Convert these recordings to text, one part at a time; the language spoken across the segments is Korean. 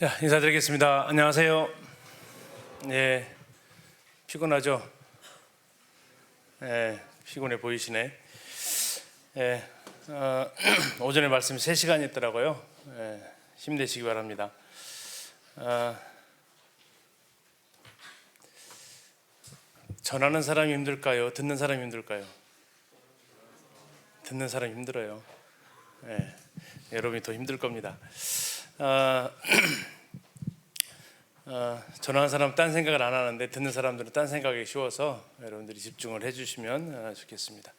자, 인사드리겠습니다. 안녕하세요. 네, 피곤하죠? 네, 피곤해 보이시네. 네, 오전에 말씀이 3시간 있더라고요. 네, 힘내시기 바랍니다. 전하는 사람이 힘들까요? 듣는 사람이 힘들까요? 듣는 사람이 힘들어요. 네, 여러분이 더 힘들 겁니다. 전하는 사람은 딴 생각을 안 하는데 듣는 사람들은 딴 생각이 쉬워서 여러분들이 집중을 해주시면 좋겠습니다.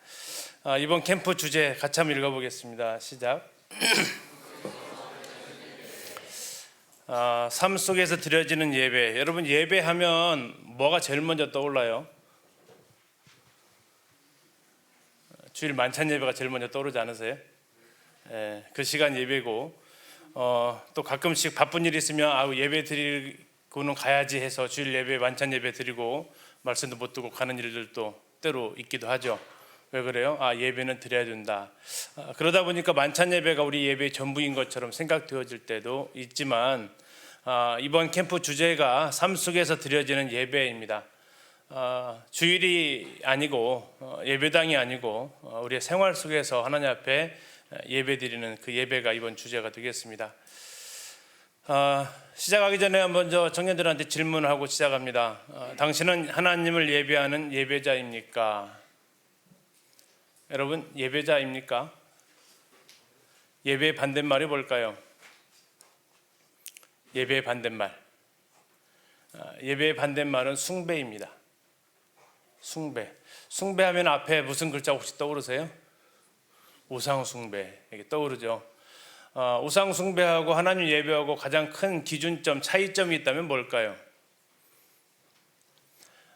이번 캠프 주제 같이 한번 읽어보겠습니다. 시작. 삶 속에서 드려지는 예배. 여러분, 예배하면 뭐가 제일 먼저 떠올라요? 주일 만찬 예배가 제일 먼저 떠오르지 않으세요? 그 시간 예배고, 또 가끔씩 바쁜 일이 있으면 예배 드리고는 가야지 해서 주일 예배, 만찬 예배 드리고 말씀도 못 듣고 가는 일들도 때로 있기도 하죠. 왜 그래요? 예배는 드려야 된다. 그러다 보니까 만찬 예배가 우리 예배의 전부인 것처럼 생각되어질 때도 있지만, 이번 캠프 주제가 삶 속에서 드려지는 예배입니다. 주일이 아니고 예배당이 아니고 우리의 생활 속에서 하나님 앞에 예배 드리는 그 예배가 이번 주제가 되겠습니다. 시작하기 전에 먼저 청년들한테 질문하고 시작합니다. 당신은 하나님을 예배하는 예배자입니까? 여러분, 예배자입니까? 예배의 반대말이 뭘까요? 예배의 반대말. 예배의 반대말은 숭배입니다. 숭배하면 앞에 무슨 글자 혹시 떠오르세요? 우상 숭배, 이게 떠오르죠. 우상 숭배하고 하나님 예배하고 가장 큰 기준점, 차이점이 있다면 뭘까요?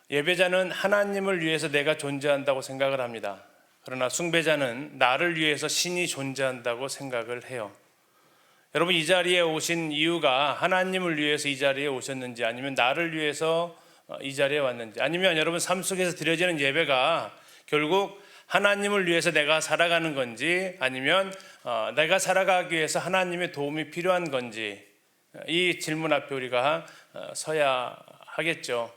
예배자는 하나님을 위해서 내가 존재한다고 생각을 합니다. 그러나 숭배자는 나를 위해서 신이 존재한다고 생각을 해요. 여러분, 이 자리에 오신 이유가 하나님을 위해서 이 자리에 오셨는지, 아니면 나를 위해서 이 자리에 왔는지, 아니면 여러분 삶 속에서 드려지는 예배가 결국 하나님을 위해서 내가 살아가는 건지, 아니면 내가 살아가기 위해서 하나님의 도움이 필요한 건지, 이 질문 앞에 우리가 서야 하겠죠.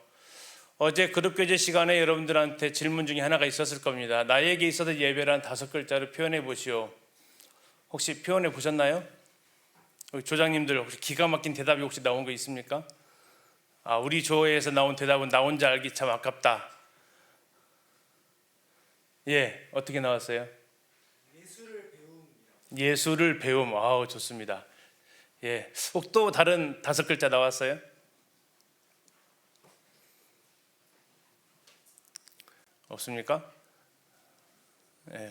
어제 그룹교제 시간에 여러분들한테 질문 중에 하나가 있었을 겁니다. 나에게 있어서 예배란 5글자로 표현해 보시오. 혹시 표현해 보셨나요? 조장님들 혹시 기가 막힌 대답이 혹시 나온 거 있습니까? 우리 조회에서 나온 대답은 나 혼자 알기 참 아깝다. 어떻게 나왔어요? 예술을 배움. 좋습니다. 혹 또 다른 5글자 나왔어요? 없습니까?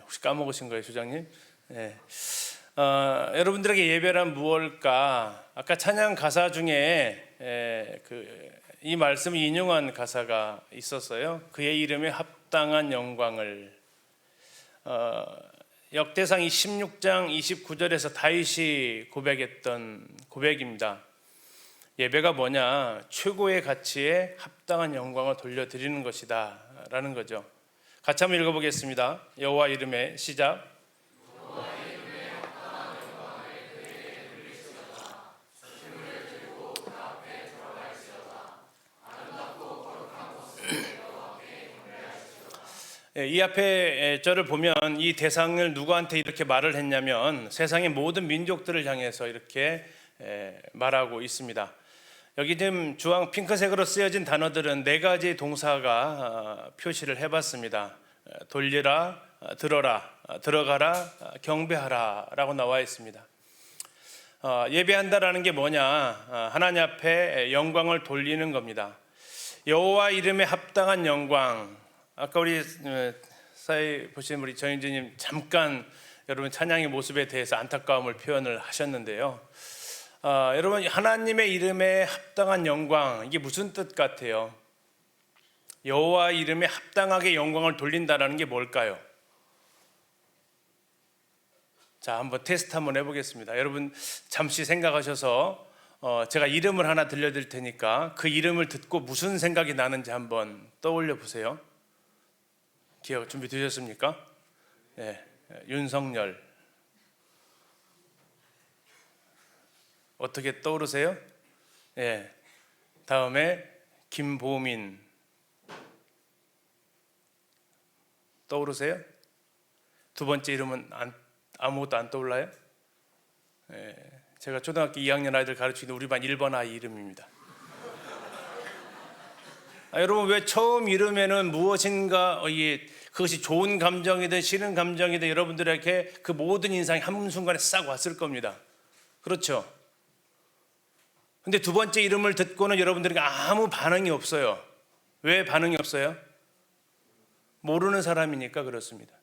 혹시 까먹으신 거예요, 조장님? 여러분들에게 예배란 무엇일까? 아까 찬양 가사 중에 이 말씀을 인용한 가사가 있었어요. 그의 이름에 합당한 영광을. 역대상 16장 29절에서 다윗이 고백했던 고백입니다. 예배가 뭐냐? 최고의 가치에 합당한 영광을 돌려드리는 것이다 라는 거죠. 같이 한번 읽어보겠습니다. 여호와 이름에 시작. 이 앞에 절을 보면 이 대상을 누구한테 이렇게 말을 했냐면 세상의 모든 민족들을 향해서 이렇게 말하고 있습니다. 여기 지금 주황 핑크색으로 쓰여진 단어들은 4가지 동사가 표시를 해봤습니다. 돌리라, 들어라, 들어가라, 경배하라 라고 나와 있습니다. 예배한다라는 게 뭐냐? 하나님 앞에 영광을 돌리는 겁니다. 여호와 이름에 합당한 영광. 아까 우리 사회 보신 우리 정인재님 잠깐 여러분 찬양의 모습에 대해서 안타까움을 표현을 하셨는데요. 여러분, 하나님의 이름에 합당한 영광, 이게 무슨 뜻 같아요? 여호와 이름에 합당하게 영광을 돌린다라는 게 뭘까요? 자, 한번 테스트 한번 해보겠습니다. 여러분 잠시 생각하셔서 제가 이름을 하나 들려드릴 테니까 그 이름을 듣고 무슨 생각이 나는지 한번 떠올려 보세요. 기억 준비되셨습니까? 윤석열. 어떻게 떠오르세요? 예. 다음에 김보민. 떠오르세요? 두 번째 이름은 아무것도 안 떠올라요? 예. 제가 초등학교 2학년 아이들 가르치는 우리 반 1번 아이 이름입니다. 여러분, 왜 처음 이름에는 무엇인가 그것이 좋은 감정이든 싫은 감정이든 여러분들에게 그 모든 인상이 한순간에 싹 왔을 겁니다. 그렇죠? 근데 두 번째 이름을 듣고는 여러분들에게 아무 반응이 없어요. 왜 반응이 없어요? 모르는 사람이니까 그렇습니다.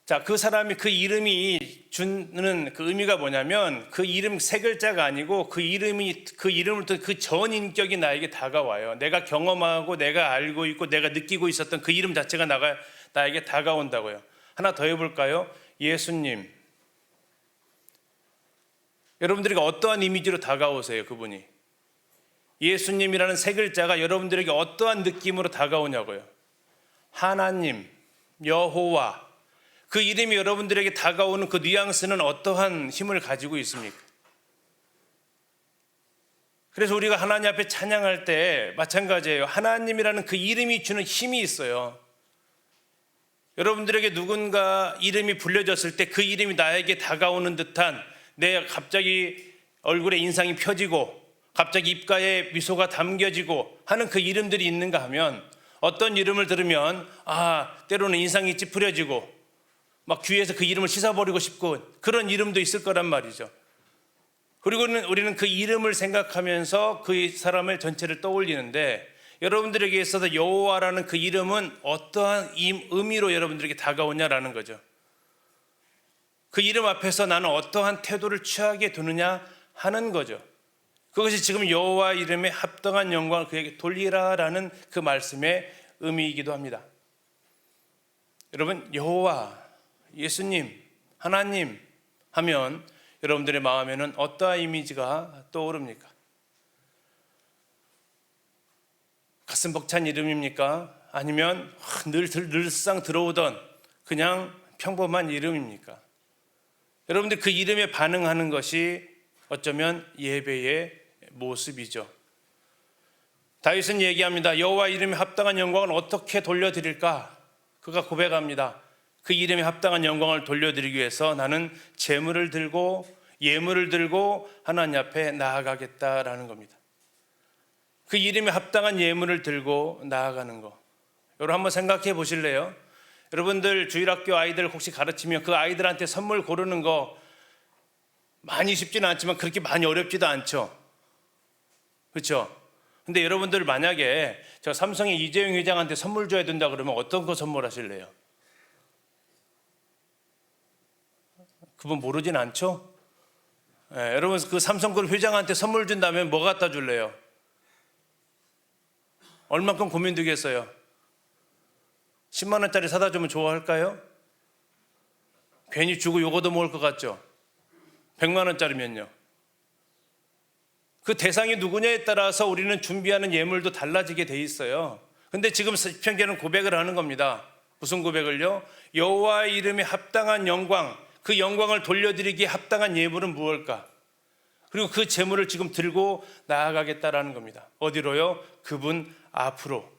자, 그 사람이 그 이름이 주는 그 의미가 뭐냐면 그 이름 세 글자가 아니고 그 이름을 또 그 전 인격이 나에게 다가와요. 내가 경험하고 내가 알고 있고 내가 느끼고 있었던 그 이름 자체가 나에게 다가온다고요. 하나 더 해볼까요? 예수님. 여러분들에게 어떠한 이미지로 다가오세요, 그분이? 예수님이라는 세 글자가 여러분들에게 어떠한 느낌으로 다가오냐고요. 하나님, 여호와, 그 이름이 여러분들에게 다가오는 그 뉘앙스는 어떠한 힘을 가지고 있습니까? 그래서 우리가 하나님 앞에 찬양할 때 마찬가지예요. 하나님이라는 그 이름이 주는 힘이 있어요. 여러분들에게 누군가 이름이 불려졌을 때 그 이름이 나에게 다가오는 듯한, 내 갑자기 얼굴에 인상이 펴지고 갑자기 입가에 미소가 담겨지고 하는 그 이름들이 있는가 하면, 어떤 이름을 들으면 때로는 인상이 찌푸려지고 막 귀에서 그 이름을 씻어버리고 싶고 그런 이름도 있을 거란 말이죠. 그리고 우리는 그 이름을 생각하면서 그 사람을 전체를 떠올리는데, 여러분들에게 있어서 여호와라는 그 이름은 어떠한 의미로 여러분들에게 다가오냐라는 거죠. 그 이름 앞에서 나는 어떠한 태도를 취하게 되느냐 하는 거죠. 그것이 지금 여호와 이름에 합당한 영광을 그에게 돌리라라는 그 말씀의 의미이기도 합니다. 여러분, 여호와, 예수님, 하나님 하면 여러분들의 마음에는 어떠한 이미지가 떠오릅니까? 가슴 벅찬 이름입니까? 아니면 늘상 들어오던 그냥 평범한 이름입니까? 여러분들 그 이름에 반응하는 것이 어쩌면 예배의 모습이죠. 다윗은 얘기합니다. 여호와 이름에 합당한 영광을 어떻게 돌려드릴까? 그가 고백합니다. 그 이름에 합당한 영광을 돌려드리기 위해서 나는 제물을 들고 예물을 들고 하나님 앞에 나아가겠다라는 겁니다. 그 이름에 합당한 예물을 들고 나아가는 거, 여러분 한번 생각해 보실래요? 여러분들 주일학교 아이들 혹시 가르치면 그 아이들한테 선물 고르는 거 많이 쉽지는 않지만 그렇게 많이 어렵지도 않죠. 그렇죠? 근데 여러분들 만약에 저 삼성의 이재용 회장한테 선물 줘야 된다 그러면 어떤 거 선물하실래요? 그분 모르진 않죠? 여러분 그 삼성그룹 회장한테 선물 준다면 뭐 갖다 줄래요? 얼마큼 고민되겠어요? 10만 원짜리 사다 주면 좋아할까요? 괜히 주고 요거도 먹을 것 같죠? 100만 원짜리면요. 그 대상이 누구냐에 따라서 우리는 준비하는 예물도 달라지게 돼 있어요. 근데 지금 시편기는 고백을 하는 겁니다. 무슨 고백을요? 여호와의 이름에 합당한 영광, 그 영광을 돌려드리기에 합당한 예물은 무엇일까? 그리고 그 제물을 지금 들고 나아가겠다라는 겁니다. 어디로요? 그분 앞으로.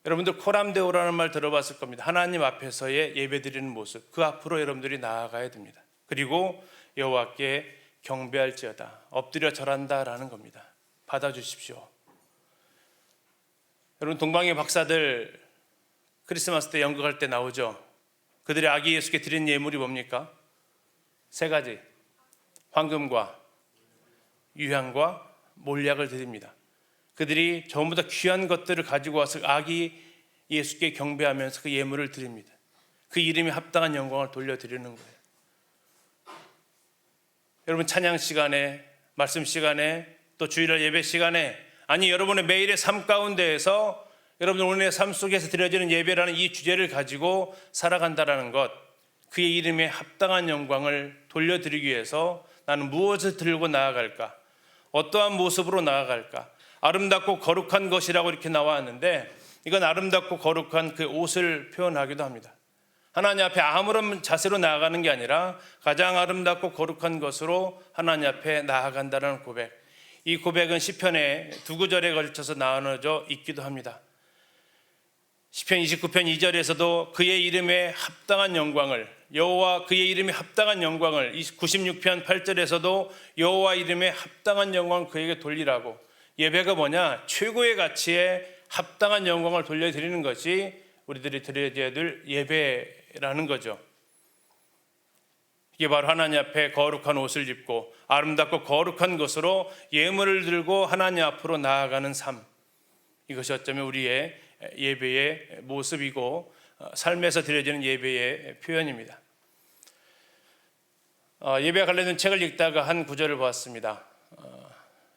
여러분들 코람데오라는 말 들어봤을 겁니다. 하나님 앞에서의 예배드리는 모습, 그 앞으로 여러분들이 나아가야 됩니다. 그리고 여호와께 경배할지어다, 엎드려 절한다라는 겁니다. 받아주십시오. 여러분 동방의 박사들 크리스마스 때 연극할 때 나오죠. 그들이 아기 예수께 드린 예물이 뭡니까? 세 가지. 황금과 유향과 몰약을 드립니다. 그들이 전부 다 귀한 것들을 가지고 와서 아기 예수께 경배하면서 그 예물을 드립니다. 그 이름에 합당한 영광을 돌려드리는 거예요. 여러분 찬양 시간에, 말씀 시간에, 또 주일날 예배 시간에, 아니 여러분의 매일의 삶 가운데에서 여러분 오늘의 삶 속에서 드려지는 예배라는 이 주제를 가지고 살아간다는 것, 그의 이름에 합당한 영광을 돌려드리기 위해서 나는 무엇을 들고 나아갈까? 어떠한 모습으로 나아갈까? 아름답고 거룩한 것이라고 이렇게 나왔는데, 이건 아름답고 거룩한 그 옷을 표현하기도 합니다. 하나님 앞에 아무런 자세로 나아가는 게 아니라 가장 아름답고 거룩한 것으로 하나님 앞에 나아간다는 고백. 이 고백은 시편의 두 구절에 걸쳐서 나눠져 있기도 합니다. 시편 29편 2절에서도 그의 이름에 합당한 영광을, 여호와 그의 이름에 합당한 영광을, 96편 8절에서도 여호와 이름에 합당한 영광을 그에게 돌리라고. 예배가 뭐냐? 최고의 가치에 합당한 영광을 돌려드리는 것이 우리들이 드려야 될 예배라는 거죠. 이게 바로 하나님 앞에 거룩한 옷을 입고 아름답고 거룩한 것으로 예물을 들고 하나님 앞으로 나아가는 삶. 이것이 어쩌면 우리의 예배의 모습이고 삶에서 드려지는 예배의 표현입니다. 예배와 관련된 책을 읽다가 한 구절을 보았습니다.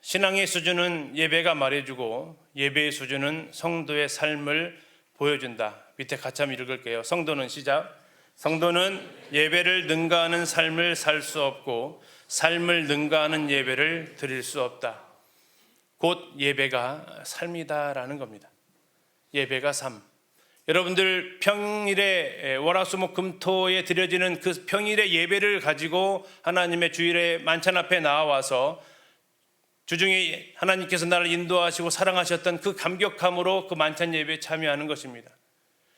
신앙의 수준은 예배가 말해주고 예배의 수준은 성도의 삶을 보여준다. 밑에 같이 한번 읽을게요. 성도는 시작. 성도는 예배를 능가하는 삶을 살 수 없고 삶을 능가하는 예배를 드릴 수 없다. 곧 예배가 삶이다라는 겁니다. 예배가 삶. 여러분들 평일에 월화수목금토에 드려지는 그 평일의 예배를 가지고 하나님의 주일의 만찬 앞에 나와서 주중에 하나님께서 나를 인도하시고 사랑하셨던 그 감격함으로 그 만찬 예배에 참여하는 것입니다.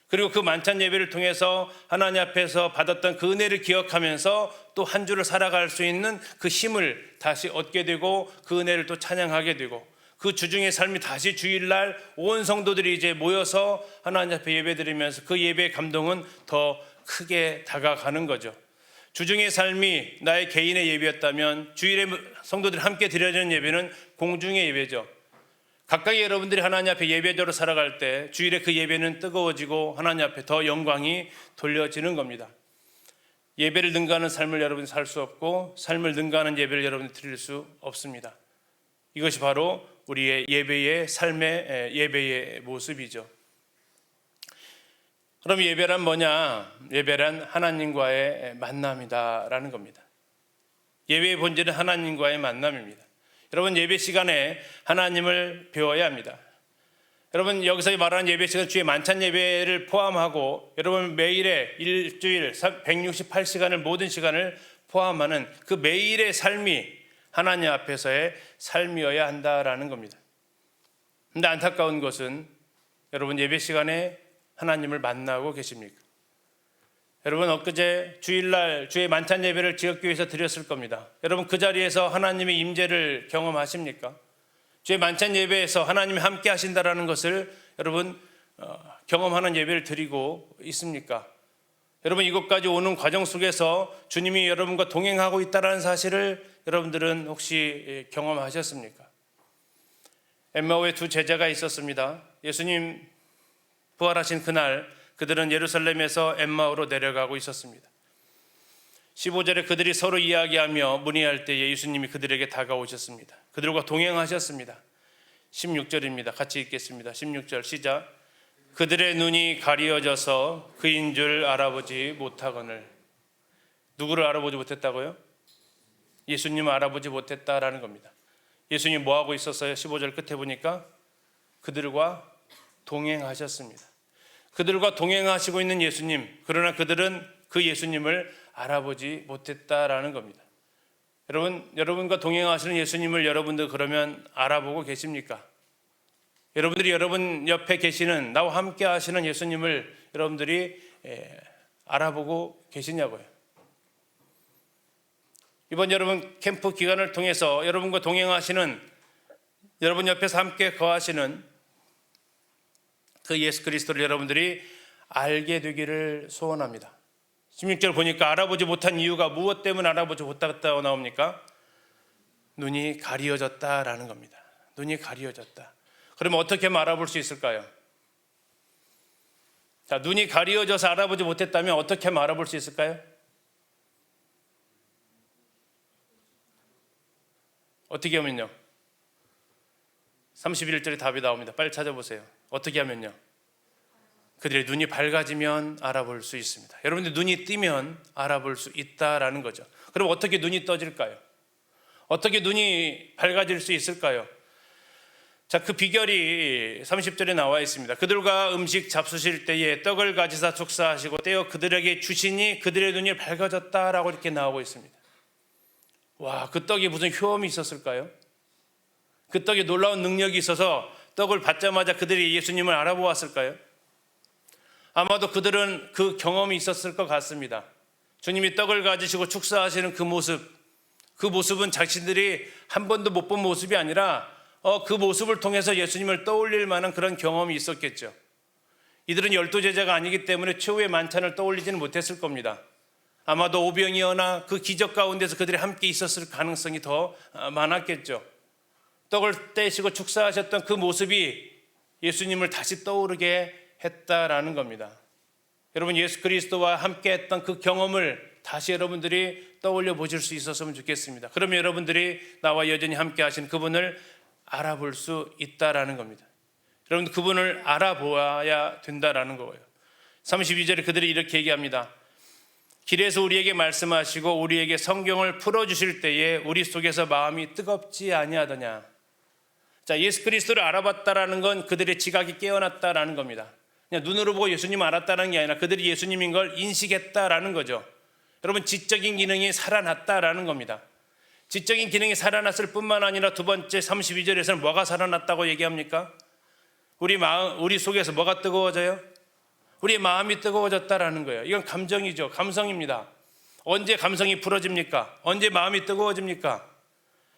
그리고 그 만찬 예배를 통해서 하나님 앞에서 받았던 그 은혜를 기억하면서 또 한 주를 살아갈 수 있는 그 힘을 다시 얻게 되고 그 은혜를 또 찬양하게 되고 그 주중의 삶이 다시 주일날 온 성도들이 이제 모여서 하나님 앞에 예배드리면서 그 예배의 감동은 더 크게 다가가는 거죠. 주중의 삶이 나의 개인의 예배였다면 주일에 성도들이 함께 드려지는 예배는 공중의 예배죠. 각각의 여러분들이 하나님 앞에 예배자로 살아갈 때 주일에 그 예배는 뜨거워지고 하나님 앞에 더 영광이 돌려지는 겁니다. 예배를 능가하는 삶을 여러분이 살 수 없고 삶을 능가하는 예배를 여러분이 드릴 수 없습니다. 이것이 바로 우리의 예배의 삶의 예배의 모습이죠. 그럼 예배란 뭐냐? 예배란 하나님과의 만남이다라는 겁니다. 예배의 본질은 하나님과의 만남입니다. 여러분 예배 시간에 하나님을 배워야 합니다. 여러분 여기서 말하는 예배 시간 주의 만찬 예배를 포함하고 여러분 매일의 일주일 168시간을 모든 시간을 포함하는 그 매일의 삶이 하나님 앞에서의 삶이어야 한다라는 겁니다. 그런데 안타까운 것은 여러분 예배 시간에 하나님을 만나고 계십니까? 여러분 엊그제 주일날 주의 만찬 예배를 지역교회에서 드렸을 겁니다. 여러분 그 자리에서 하나님의 임재를 경험하십니까? 주의 만찬 예배에서 하나님이 함께 하신다라는 것을 여러분 경험하는 예배를 드리고 있습니까? 여러분 이곳까지 오는 과정 속에서 주님이 여러분과 동행하고 있다는 사실을 여러분들은 혹시 경험하셨습니까? 엠마오에 두 제자가 있었습니다. 예수님 부활하신 그날 그들은 예루살렘에서 엠마오로 내려가고 있었습니다. 15절에 그들이 서로 이야기하며 문의할 때에 예수님이 그들에게 다가오셨습니다. 그들과 동행하셨습니다. 16절입니다. 같이 읽겠습니다. 16절 시작. 그들의 눈이 가리어져서 그인 줄 알아보지 못하거늘. 누구를 알아보지 못했다고요? 예수님을 알아보지 못했다라는 겁니다. 예수님 뭐하고 있었어요? 15절 끝에 보니까 그들과 동행하셨습니다. 그들과 동행하시고 있는 예수님, 그러나 그들은 그 예수님을 알아보지 못했다라는 겁니다. 여러분과 동행하시는 예수님을 여러분들 그러면 알아보고 계십니까? 여러분들이 여러분 옆에 계시는 나와 함께 하시는 예수님을 여러분들이 알아보고 계시냐고요. 이번 여러분 캠프 기간을 통해서 여러분과 동행하시는 여러분 옆에서 함께 거하시는 그 예수 그리스도를 여러분들이 알게 되기를 소원합니다. 16절 보니까 알아보지 못한 이유가 무엇 때문에 알아보지 못했다고 나옵니까? 눈이 가리어졌다라는 겁니다. 눈이 가리어졌다. 그러면 어떻게 하면 알아볼 수 있을까요? 자, 눈이 가리어져서 알아보지 못했다면 어떻게 하면 알아볼 수 있을까요? 어떻게 하면요? 31절에 답이 나옵니다. 빨리 찾아보세요. 어떻게 하면요? 그들의 눈이 밝아지면 알아볼 수 있습니다. 여러분들 눈이 뜨면 알아볼 수 있다라는 거죠. 그럼 어떻게 눈이 떠질까요? 어떻게 눈이 밝아질 수 있을까요? 자, 그 비결이 30절에 나와 있습니다. 그들과 음식 잡수실 때에 떡을 가지사 축사하시고 떼어 그들에게 주시니 그들의 눈이 밝아졌다라고 이렇게 나오고 있습니다. 와, 그 떡이 무슨 효험이 있었을까요? 그 떡에 놀라운 능력이 있어서 떡을 받자마자 그들이 예수님을 알아보았을까요? 아마도 그들은 그 경험이 있었을 것 같습니다. 주님이 떡을 가지시고 축사하시는 그 모습은 자신들이 한 번도 못 본 모습이 아니라 그 모습을 통해서 예수님을 떠올릴 만한 그런 경험이 있었겠죠. 이들은 12제자가 아니기 때문에 최후의 만찬을 떠올리지는 못했을 겁니다. 아마도 오병이어나 그 기적 가운데서 그들이 함께 있었을 가능성이 더 많았겠죠. 떡을 떼시고 축사하셨던 그 모습이 예수님을 다시 떠오르게 했다라는 겁니다. 여러분, 예수 그리스도와 함께 했던 그 경험을 다시 여러분들이 떠올려 보실 수 있었으면 좋겠습니다. 그러면 여러분들이 나와 여전히 함께 하신 그분을 알아볼 수 있다라는 겁니다. 여러분, 그분을 알아보아야 된다라는 거예요. 32절에 그들이 이렇게 얘기합니다. 길에서 우리에게 말씀하시고 우리에게 성경을 풀어주실 때에 우리 속에서 마음이 뜨겁지 아니하더냐. 자, 예수 그리스도를 알아봤다라는 건 그들의 지각이 깨어났다라는 겁니다. 그냥 눈으로 보고 예수님을 알았다는 게 아니라 그들이 예수님인 걸 인식했다라는 거죠. 여러분, 지적인 기능이 살아났다라는 겁니다. 지적인 기능이 살아났을 뿐만 아니라 두 번째 32절에서는 뭐가 살아났다고 얘기합니까? 우리 속에서 뭐가 뜨거워져요? 우리의 마음이 뜨거워졌다라는 거예요. 이건 감정이죠. 감성입니다. 언제 감성이 풀어집니까? 언제 마음이 뜨거워집니까?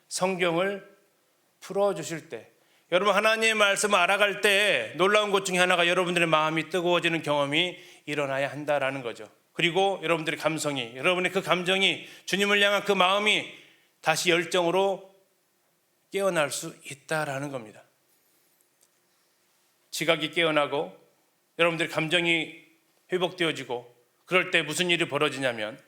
성경을 풀어주실 때. 여러분, 하나님의 말씀을 알아갈 때 놀라운 것 중에 하나가 여러분들의 마음이 뜨거워지는 경험이 일어나야 한다라는 거죠. 그리고 여러분들의 감성이, 여러분의 그 감정이, 주님을 향한 그 마음이 다시 열정으로 깨어날 수 있다라는 겁니다. 지각이 깨어나고 여러분들의 감정이 회복되어지고 그럴 때 무슨 일이 벌어지냐면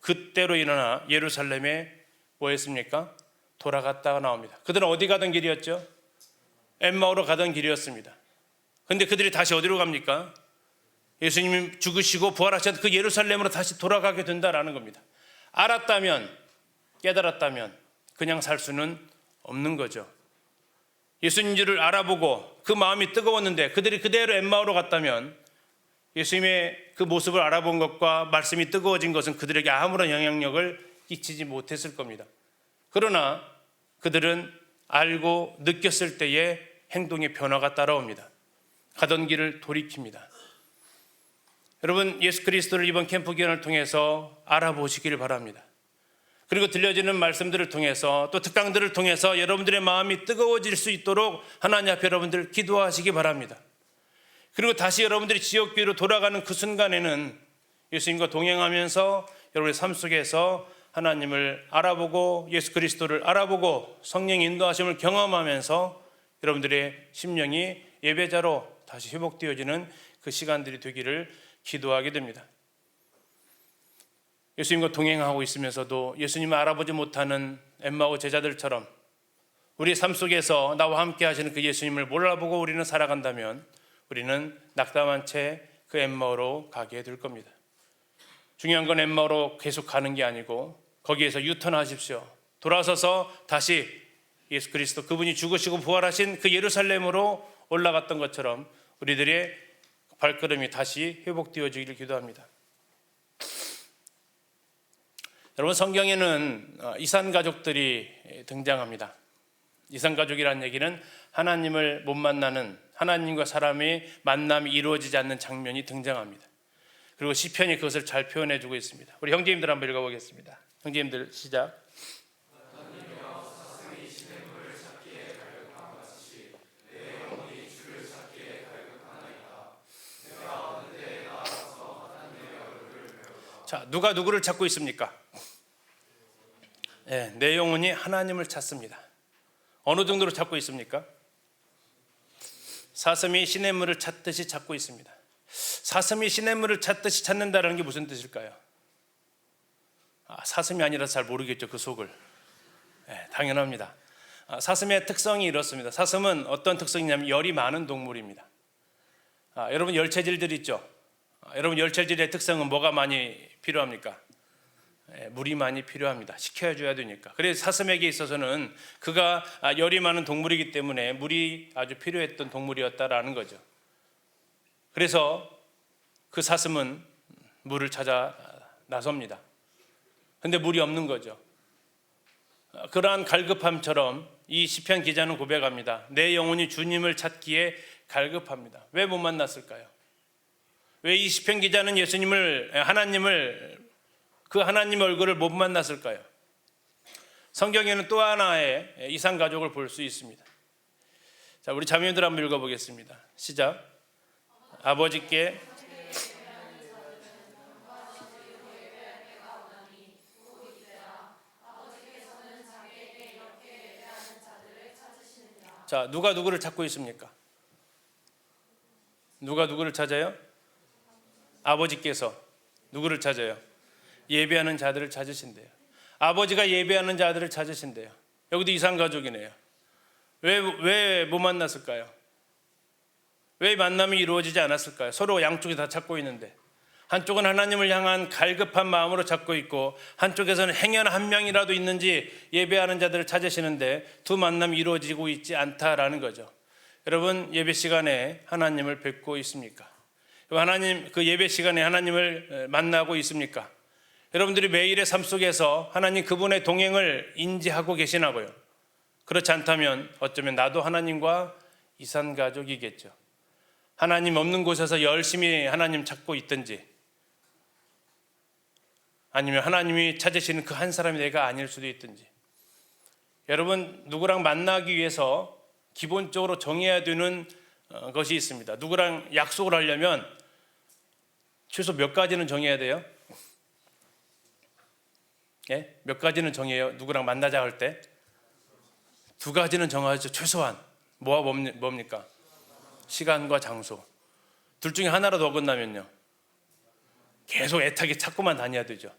그때로 일어나 예루살렘에 뭐 했습니까? 돌아갔다가 나옵니다. 그들은 어디 가던 길이었죠? 엠마오로 가던 길이었습니다. 그런데 그들이 다시 어디로 갑니까? 예수님이 죽으시고 부활하셨던 그 예루살렘으로 다시 돌아가게 된다라는 겁니다. 알았다면, 깨달았다면 그냥 살 수는 없는 거죠. 예수님을 알아보고 그 마음이 뜨거웠는데 그들이 그대로 엠마오로 갔다면 예수님의 그 모습을 알아본 것과 말씀이 뜨거워진 것은 그들에게 아무런 영향력을 끼치지 못했을 겁니다. 그러나 그들은 알고 느꼈을 때에 행동의 변화가 따라옵니다. 가던 길을 돌이킵니다. 여러분, 예수 그리스도를 이번 캠프 기간을 통해서 알아보시기를 바랍니다. 그리고 들려지는 말씀들을 통해서 또 특강들을 통해서 여러분들의 마음이 뜨거워질 수 있도록 하나님 앞에 여러분들 기도하시기 바랍니다. 그리고 다시 여러분들이 지옥교회로 돌아가는 그 순간에는 예수님과 동행하면서 여러분의 삶 속에서 하나님을 알아보고 예수 그리스도를 알아보고 성령 인도하심을 경험하면서 여러분들의 심령이 예배자로 다시 회복되어지는 그 시간들이 되기를 기도하게 됩니다. 예수님과 동행하고 있으면서도 예수님을 알아보지 못하는 엠마오 제자들처럼 우리의 삶 속에서 나와 함께 하시는 그 예수님을 몰라보고 우리는 살아간다면 우리는 낙담한 채 그 엠마오로 가게 될 겁니다. 중요한 건 엠마오로 계속 가는 게 아니고 거기에서 유턴하십시오. 돌아서서 다시 예수 그리스도 그분이 죽으시고 부활하신 그 예루살렘으로 올라갔던 것처럼 우리들의 발걸음이 다시 회복되어지기를 기도합니다. 여러분, 성경에는 이산가족들이 등장합니다. 이산가족이라는 얘기는 하나님을 못 만나는, 하나님과 사람의 만남이 이루어지지 않는 장면이 등장합니다. 그리고 시편이 그것을 잘 표현해주고 있습니다. 우리 형제님들 한번 읽어보겠습니다. 형제님들 시작. 자, 누가 누구를 찾고 있습니까? 네, 내 영혼이 하나님을 찾습니다. 어느 정도로 찾고 있습니까? 사슴이 시냇물을 찾듯이 찾고 있습니다. 사슴이 시냇물을 찾듯이 찾는다는 게 무슨 뜻일까요? 사슴이 아니라서 잘 모르겠죠, 그 속을. 네, 당연합니다. 사슴의 특성이 이렇습니다. 사슴은 어떤 특성이냐면 열이 많은 동물입니다. 여러분, 열체질들 있죠? 여러분, 열체질의 특성은 뭐가 많이 필요합니까? 물이 많이 필요합니다. 식혀줘야 되니까. 그래서 사슴에게 있어서는 그가 열이 많은 동물이기 때문에 물이 아주 필요했던 동물이었다라는 거죠. 그래서 그 사슴은 물을 찾아 나섭니다. 근데 물이 없는 거죠. 그러한 갈급함처럼 이 시편 기자는 고백합니다. 내 영혼이 주님을 찾기에 갈급합니다. 왜 못 만났을까요? 왜 이 시편 기자는 하나님의 얼굴을 못 만났을까요? 성경에는 또 하나의 이상 가족을 볼 수 있습니다. 자, 우리 자매들 한번 읽어보겠습니다. 시작. 아버지께 자, 누가 누구를 찾고 있습니까? 누가 누구를 찾아요? 아버지께서 누구를 찾아요? 예배하는 자들을 찾으신대요. 아버지가 예배하는 자들을 찾으신대요. 여기도 이상가족이네요. 왜 못 만났을까요? 왜 만남이 이루어지지 않았을까요? 서로 양쪽이 다 찾고 있는데 한쪽은 하나님을 향한 갈급한 마음으로 찾고 있고 한쪽에서는 행여 한 명이라도 있는지 예배하는 자들을 찾으시는데 두 만남이 이루어지고 있지 않다라는 거죠. 여러분, 예배 시간에 하나님을 뵙고 있습니까? 하나님, 그 예배 시간에 하나님을 만나고 있습니까? 여러분들이 매일의 삶 속에서 하나님 그분의 동행을 인지하고 계시나고요? 그렇지 않다면 어쩌면 나도 하나님과 이산가족이겠죠. 하나님 없는 곳에서 열심히 하나님 찾고 있든지 아니면 하나님이 찾으시는 그 한 사람이 내가 아닐 수도 있든지. 여러분, 누구랑 만나기 위해서 기본적으로 정해야 되는 것이 있습니다. 누구랑 약속을 하려면 최소 몇 가지는 정해야 돼요? 예? 몇 가지는 정해요? 누구랑 만나자 할 때? 두 가지는 정하죠. 최소한. 뭡니까? 시간과 장소. 둘 중에 하나라도 어긋나면요, 계속 애타게 찾고만 다녀야 되죠.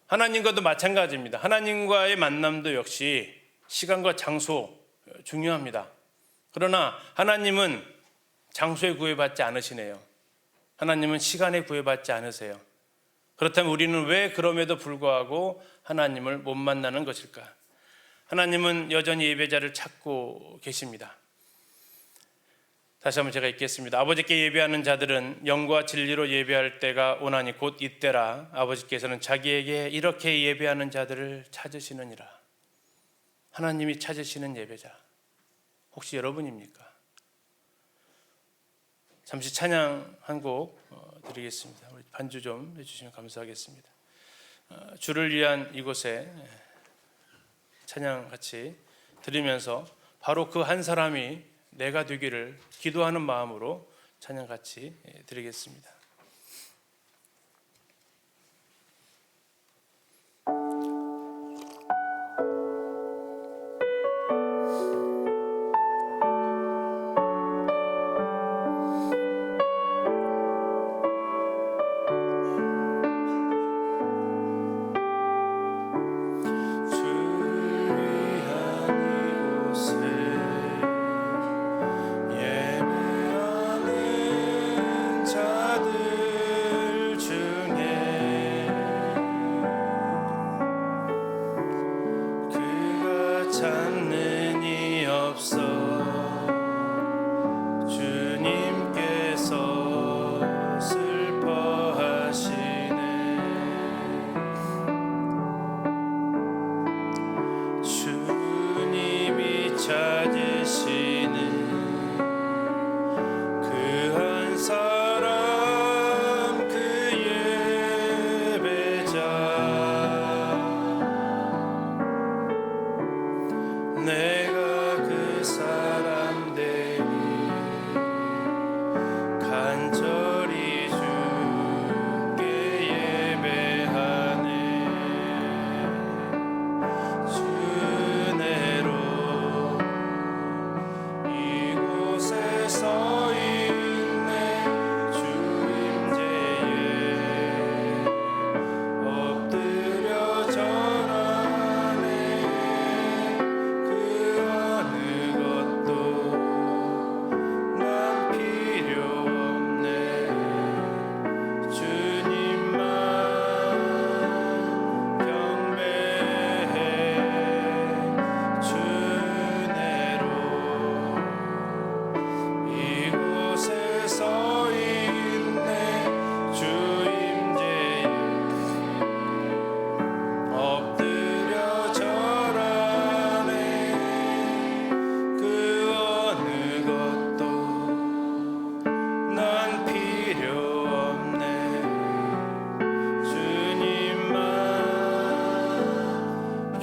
하나님과도 마찬가지입니다. 하나님과의 만남도 역시 시간과 장소 중요합니다. 그러나 하나님은 장소에 구애받지 않으시네요. 하나님은 시간에 구애받지 않으세요. 그렇다면 우리는 왜 그럼에도 불구하고 하나님을 못 만나는 것일까? 하나님은 여전히 예배자를 찾고 계십니다. 다시 한번 제가 읽겠습니다. 아버지께 예배하는 자들은 영과 진리로 예배할 때가 오나니 곧 이때라. 아버지께서는 자기에게 이렇게 예배하는 자들을 찾으시느니라. 하나님이 찾으시는 예배자, 혹시 여러분입니까? 잠시 찬양 한 곡 드리겠습니다. 우리 반주 좀 해주시면 감사하겠습니다. 주를 위한 이곳에 찬양 같이 드리면서 바로 그 한 사람이 내가 되기를 기도하는 마음으로 찬양 같이 드리겠습니다. 예배하는 자들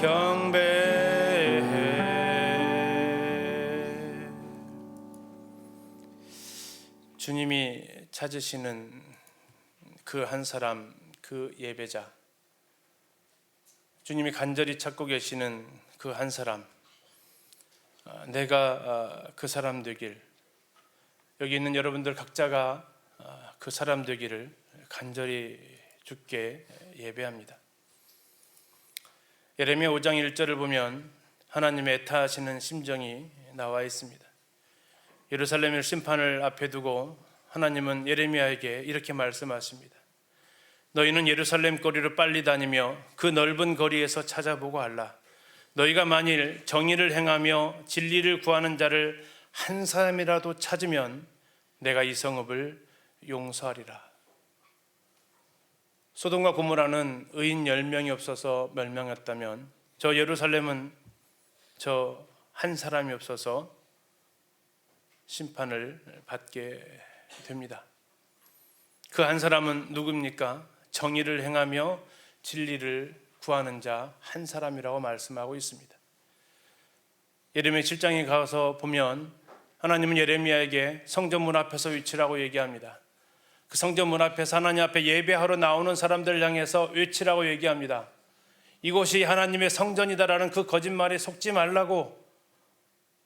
경배해. 주님이 찾으시는 그 한 사람, 그 예배자, 주님이 간절히 찾고 계시는 그 한 사람, 내가 그 사람 되길, 여기 있는 여러분들 각자가 그 사람 되기를 간절히 주께 예배합니다. 예레미야 5장 1절을 보면 하나님의 애타하시는 심정이 나와 있습니다. 예루살렘의 심판을 앞에 두고 하나님은 예레미야에게 이렇게 말씀하십니다. 너희는 예루살렘 거리로 빨리 다니며 그 넓은 거리에서 찾아보고 알라. 너희가 만일 정의를 행하며 진리를 구하는 자를 한 사람이라도 찾으면 내가 이 성읍을 용서하리라. 소돔과 고모라는 의인 10명이 없어서 멸망했다면 저 예루살렘은 저 한 사람이 없어서 심판을 받게 됩니다. 그 한 사람은 누굽니까? 정의를 행하며 진리를 구하는 자 한 사람이라고 말씀하고 있습니다. 예레미야 7장에 가서 보면 하나님은 예레미야에게 성전 문 앞에서 외치라고 얘기합니다. 그 성전 문 앞에서 하나님 앞에 예배하러 나오는 사람들 향해서 외치라고 얘기합니다. 이곳이 하나님의 성전이다라는 그 거짓말에 속지 말라고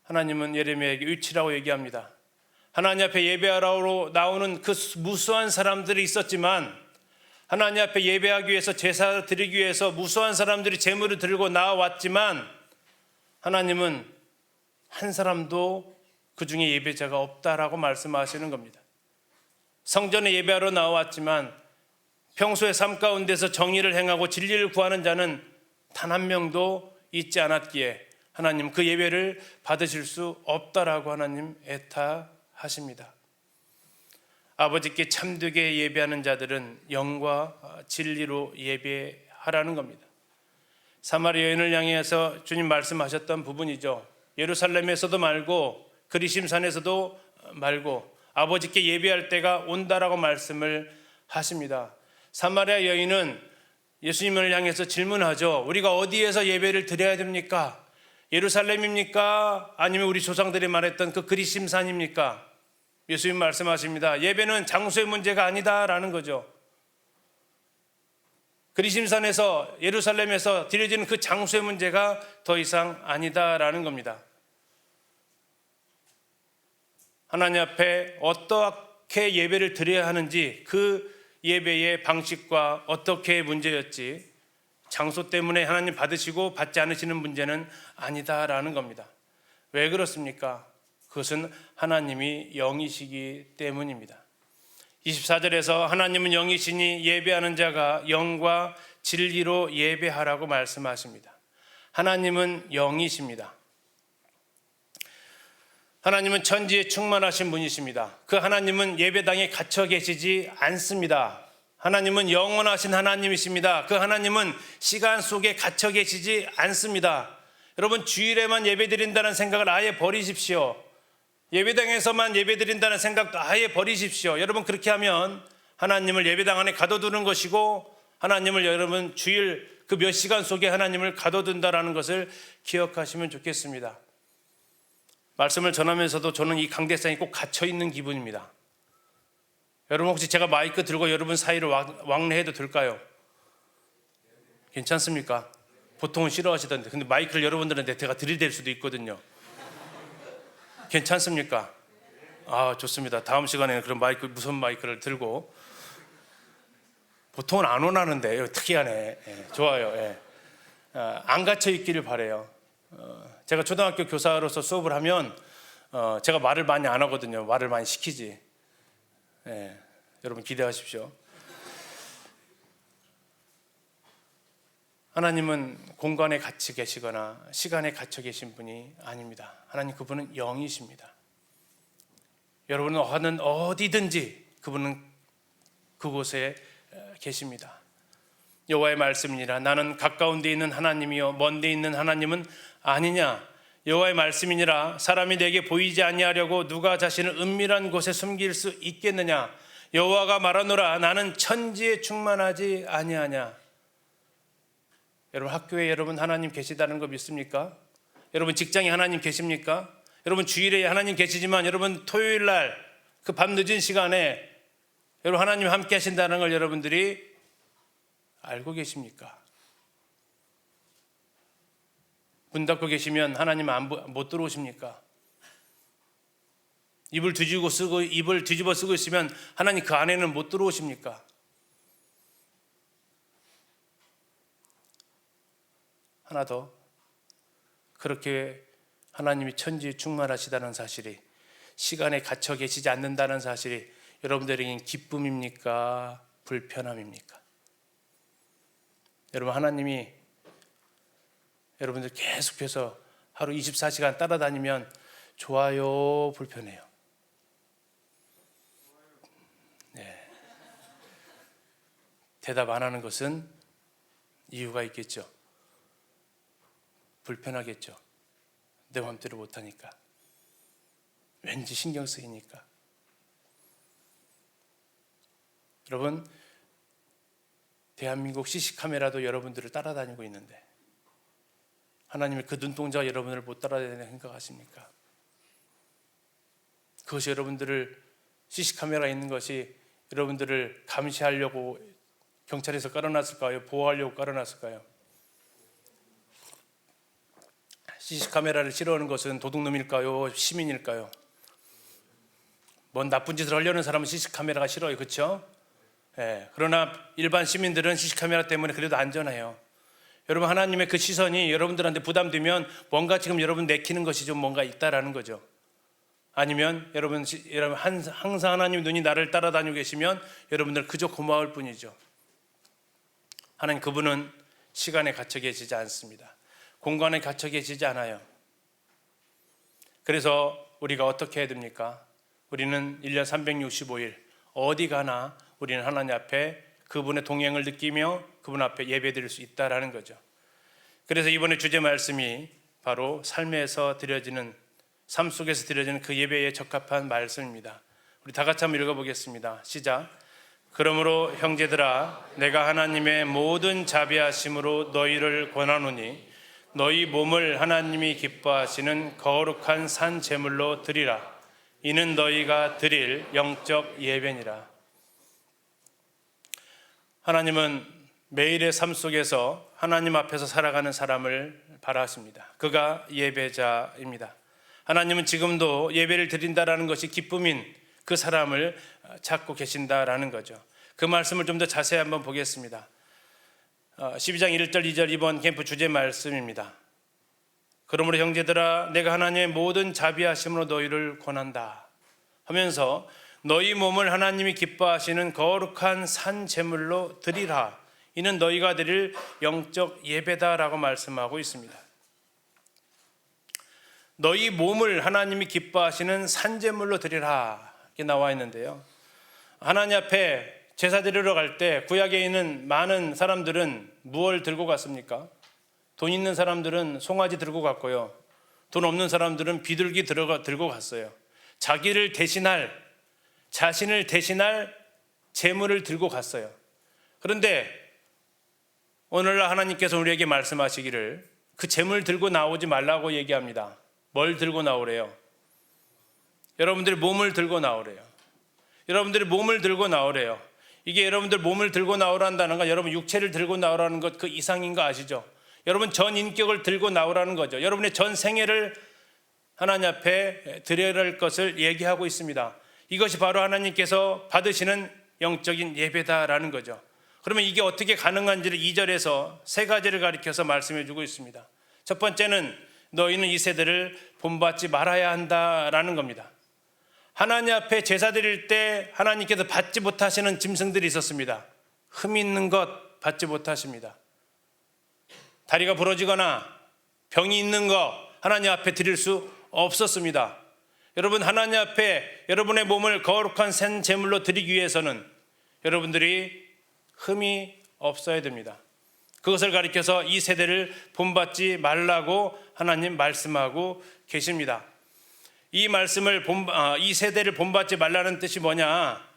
하나님은 예레미야에게 외치라고 얘기합니다. 하나님 앞에 예배하러 나오는 그 무수한 사람들이 있었지만 하나님 앞에 예배하기 위해서 제사를 드리기 위해서 무수한 사람들이 제물을 들고 나왔지만 하나님은 한 사람도 그 중에 예배자가 없다라고 말씀하시는 겁니다. 성전에 예배하러 나왔지만 평소의 삶 가운데서 정의를 행하고 진리를 구하는 자는 단 한 명도 있지 않았기에 하나님 그 예배를 받으실 수 없다라고 하나님 애타하십니다. 아버지께 참되게 예배하는 자들은 영과 진리로 예배하라는 겁니다. 사마리아 여인을 향해서 주님 말씀하셨던 부분이죠. 예루살렘에서도 말고 그리심산에서도 말고 아버지께 예배할 때가 온다라고 말씀을 하십니다. 사마리아 여인은 예수님을 향해서 질문하죠. 우리가 어디에서 예배를 드려야 됩니까? 예루살렘입니까? 아니면 우리 조상들이 말했던 그 그리심산입니까? 예수님 말씀하십니다. 예배는 장소의 문제가 아니다라는 거죠. 그리심산에서 예루살렘에서 드려지는 그 장소의 문제가 더 이상 아니다라는 겁니다. 하나님 앞에 어떻게 예배를 드려야 하는지 그 예배의 방식과 어떻게 문제였지 장소 때문에 하나님 받으시고 받지 않으시는 문제는 아니다라는 겁니다. 왜 그렇습니까? 그것은 하나님이 영이시기 때문입니다. 24절에서 하나님은 영이시니 예배하는 자가 영과 진리로 예배하라고 말씀하십니다. 하나님은 영이십니다. 하나님은 천지에 충만하신 분이십니다. 그 하나님은 예배당에 갇혀 계시지 않습니다. 하나님은 영원하신 하나님이십니다. 그 하나님은 시간 속에 갇혀 계시지 않습니다. 여러분 주일에만 예배드린다는 생각을 아예 버리십시오. 예배당에서만 예배드린다는 생각도 아예 버리십시오. 여러분 그렇게 하면 하나님을 예배당 안에 가둬두는 것이고 하나님을 여러분 주일 그 몇 시간 속에 하나님을 가둬둔다라는 것을 기억하시면 좋겠습니다. 말씀을 전하면서도 저는 이 강대상에 꼭 갇혀있는 기분입니다. 여러분 혹시 제가 마이크 들고 여러분 사이를 왕래해도 될까요? 괜찮습니까? 보통은 싫어하시던데 근데 마이크를 여러분들한테 제가 들이댈 수도 있거든요. 괜찮습니까? 아 좋습니다. 다음 시간에는 그런 마이크 무선 마이크를 들고 보통은 안 원하는데 특이하네. 예, 좋아요. 예. 안 갇혀 있기를 바라요. 제가 초등학교 교사로서 수업을 하면 제가 말을 많이 안 하거든요. 말을 많이 시키지. 예, 여러분 기대하십시오. 하나님은 공간에 갇혀 계시거나 시간에 갇혀 계신 분이 아닙니다. 하나님 그분은 영이십니다. 여러분은 어디든지 그분은 그곳에 계십니다. 여호와의 말씀이니라 나는 가까운 데 있는 하나님이요 먼 데 있는 하나님은 아니냐. 여호와의 말씀이니라 사람이 내게 보이지 아니하려고 누가 자신을 은밀한 곳에 숨길 수 있겠느냐. 여호와가 말하노라 나는 천지에 충만하지 아니하냐. 여러분 학교에 여러분 하나님 계시다는 거 믿습니까? 여러분 직장에 하나님 계십니까? 여러분 주일에 하나님 계시지만 여러분 토요일 날 그 밤늦은 시간에 여러분 하나님 함께 하신다는 걸 여러분들이 알고 계십니까? 문 닫고 계시면 하나님 못 들어오십니까? 입을 뒤집어 쓰고 있으면 하나님 그 안에는 못 들어오십니까? 하나 더, 그렇게 하나님이 천지에 충만하시다는 사실이, 시간에 갇혀 계시지 않는다는 사실이 여러분들에게는 기쁨입니까? 불편함입니까? 여러분 하나님이 여러분들 계속해서 하루 24시간 따라다니면 좋아요, 불편해요? 네. 대답 안 하는 것은 이유가 있겠죠. 불편하겠죠. 내 마음대로 못하니까. 왠지 신경 쓰이니까. 여러분, 대한민국 CC카메라도 여러분들을 따라다니고 있는데 하나님의 그 눈동자가 여러분을 못 따라다니는 생각하십니까? 그것이 여러분들을, CC카메라 있는 것이 여러분들을 감시하려고 경찰에서 깔아놨을까요? 보호하려고 깔아놨을까요? CC카메라를 싫어하는 것은 도둑놈일까요? 시민일까요? 뭔 나쁜 짓을 하려는 사람은 CC카메라가 싫어요. 그렇죠? 예, 그러나 일반 시민들은 CC카메라 때문에 그래도 안전해요. 여러분 하나님의 그 시선이 여러분들한테 부담되면 뭔가 지금 여러분 내키는 것이 좀 뭔가 있다라는 거죠. 아니면 여러분 항상 하나님 눈이 나를 따라다니고 계시면 여러분들 그저 고마울 뿐이죠. 하나님 그분은 시간에 갇혀 계시지 않습니다. 공간에 갇혀 계시지 않아요. 그래서 우리가 어떻게 해야 됩니까? 우리는 1년 365일 어디 가나 우리는 하나님 앞에 그분의 동행을 느끼며 그분 앞에 예배드릴 수 있다라는 거죠. 그래서 이번에 주제 말씀이 바로 삶 속에서 드려지는 그 예배에 적합한 말씀입니다. 우리 다 같이 한번 읽어보겠습니다. 시작. 그러므로 형제들아, 내가 하나님의 모든 자비하심으로 너희를 권하노니 너희 몸을 하나님이 기뻐하시는 거룩한 산 제물로 드리라. 이는 너희가 드릴 영적 예배니라. 하나님은 매일의 삶 속에서 하나님 앞에서 살아가는 사람을 바라십니다. 그가 예배자입니다. 하나님은 지금도 예배를 드린다라는 것이 기쁨인 그 사람을 찾고 계신다라는 거죠. 그 말씀을 좀 더 자세히 한번 보겠습니다. 12장 1절 2절 이번 캠프 주제 말씀입니다. 그러므로 형제들아, 내가 하나님의 모든 자비하심으로 너희를 권한다 하면서 너희 몸을 하나님이 기뻐하시는 거룩한 산 제물로 드리라. 이는 너희가 드릴 영적 예배다라고 말씀하고 있습니다. 너희 몸을 하나님이 기뻐하시는 산 제물로 드리라 이렇게 나와 있는데요. 하나님 앞에 제사 드리러 갈 때 구약에 있는 많은 사람들은 무엇을 들고 갔습니까? 돈 있는 사람들은 송아지 들고 갔고요. 돈 없는 사람들은 비둘기 들고 갔어요. 자신을 대신할 재물을 들고 갔어요. 그런데 오늘날 하나님께서 우리에게 말씀하시기를 그 재물 들고 나오지 말라고 얘기합니다. 뭘 들고 나오래요? 여러분들의 몸을 들고 나오래요. 여러분들의 몸을 들고 나오래요. 이게 여러분들 몸을 들고 나오란다는 건 여러분 육체를 들고 나오라는 것 그 이상인 거 아시죠? 여러분 전 인격을 들고 나오라는 거죠. 여러분의 전 생애를 하나님 앞에 드려야 할 것을 얘기하고 있습니다. 이것이 바로 하나님께서 받으시는 영적인 예배다라는 거죠. 그러면 이게 어떻게 가능한지를 2절에서 세 가지를 가리켜서 말씀해 주고 있습니다. 첫 번째는 너희는 이 세대를 본받지 말아야 한다라는 겁니다. 하나님 앞에 제사 드릴 때 하나님께서 받지 못하시는 짐승들이 있었습니다. 흠 있는 것 받지 못하십니다. 다리가 부러지거나 병이 있는 거 하나님 앞에 드릴 수 없었습니다. 여러분 하나님 앞에 여러분의 몸을 거룩한 산 제물로 드리기 위해서는 여러분들이 흠이 없어야 됩니다. 그것을 가리켜서 이 세대를 본받지 말라고 하나님 말씀하고 계십니다. 이 말씀을 이 세대를 본받지 말라는 뜻이 뭐냐?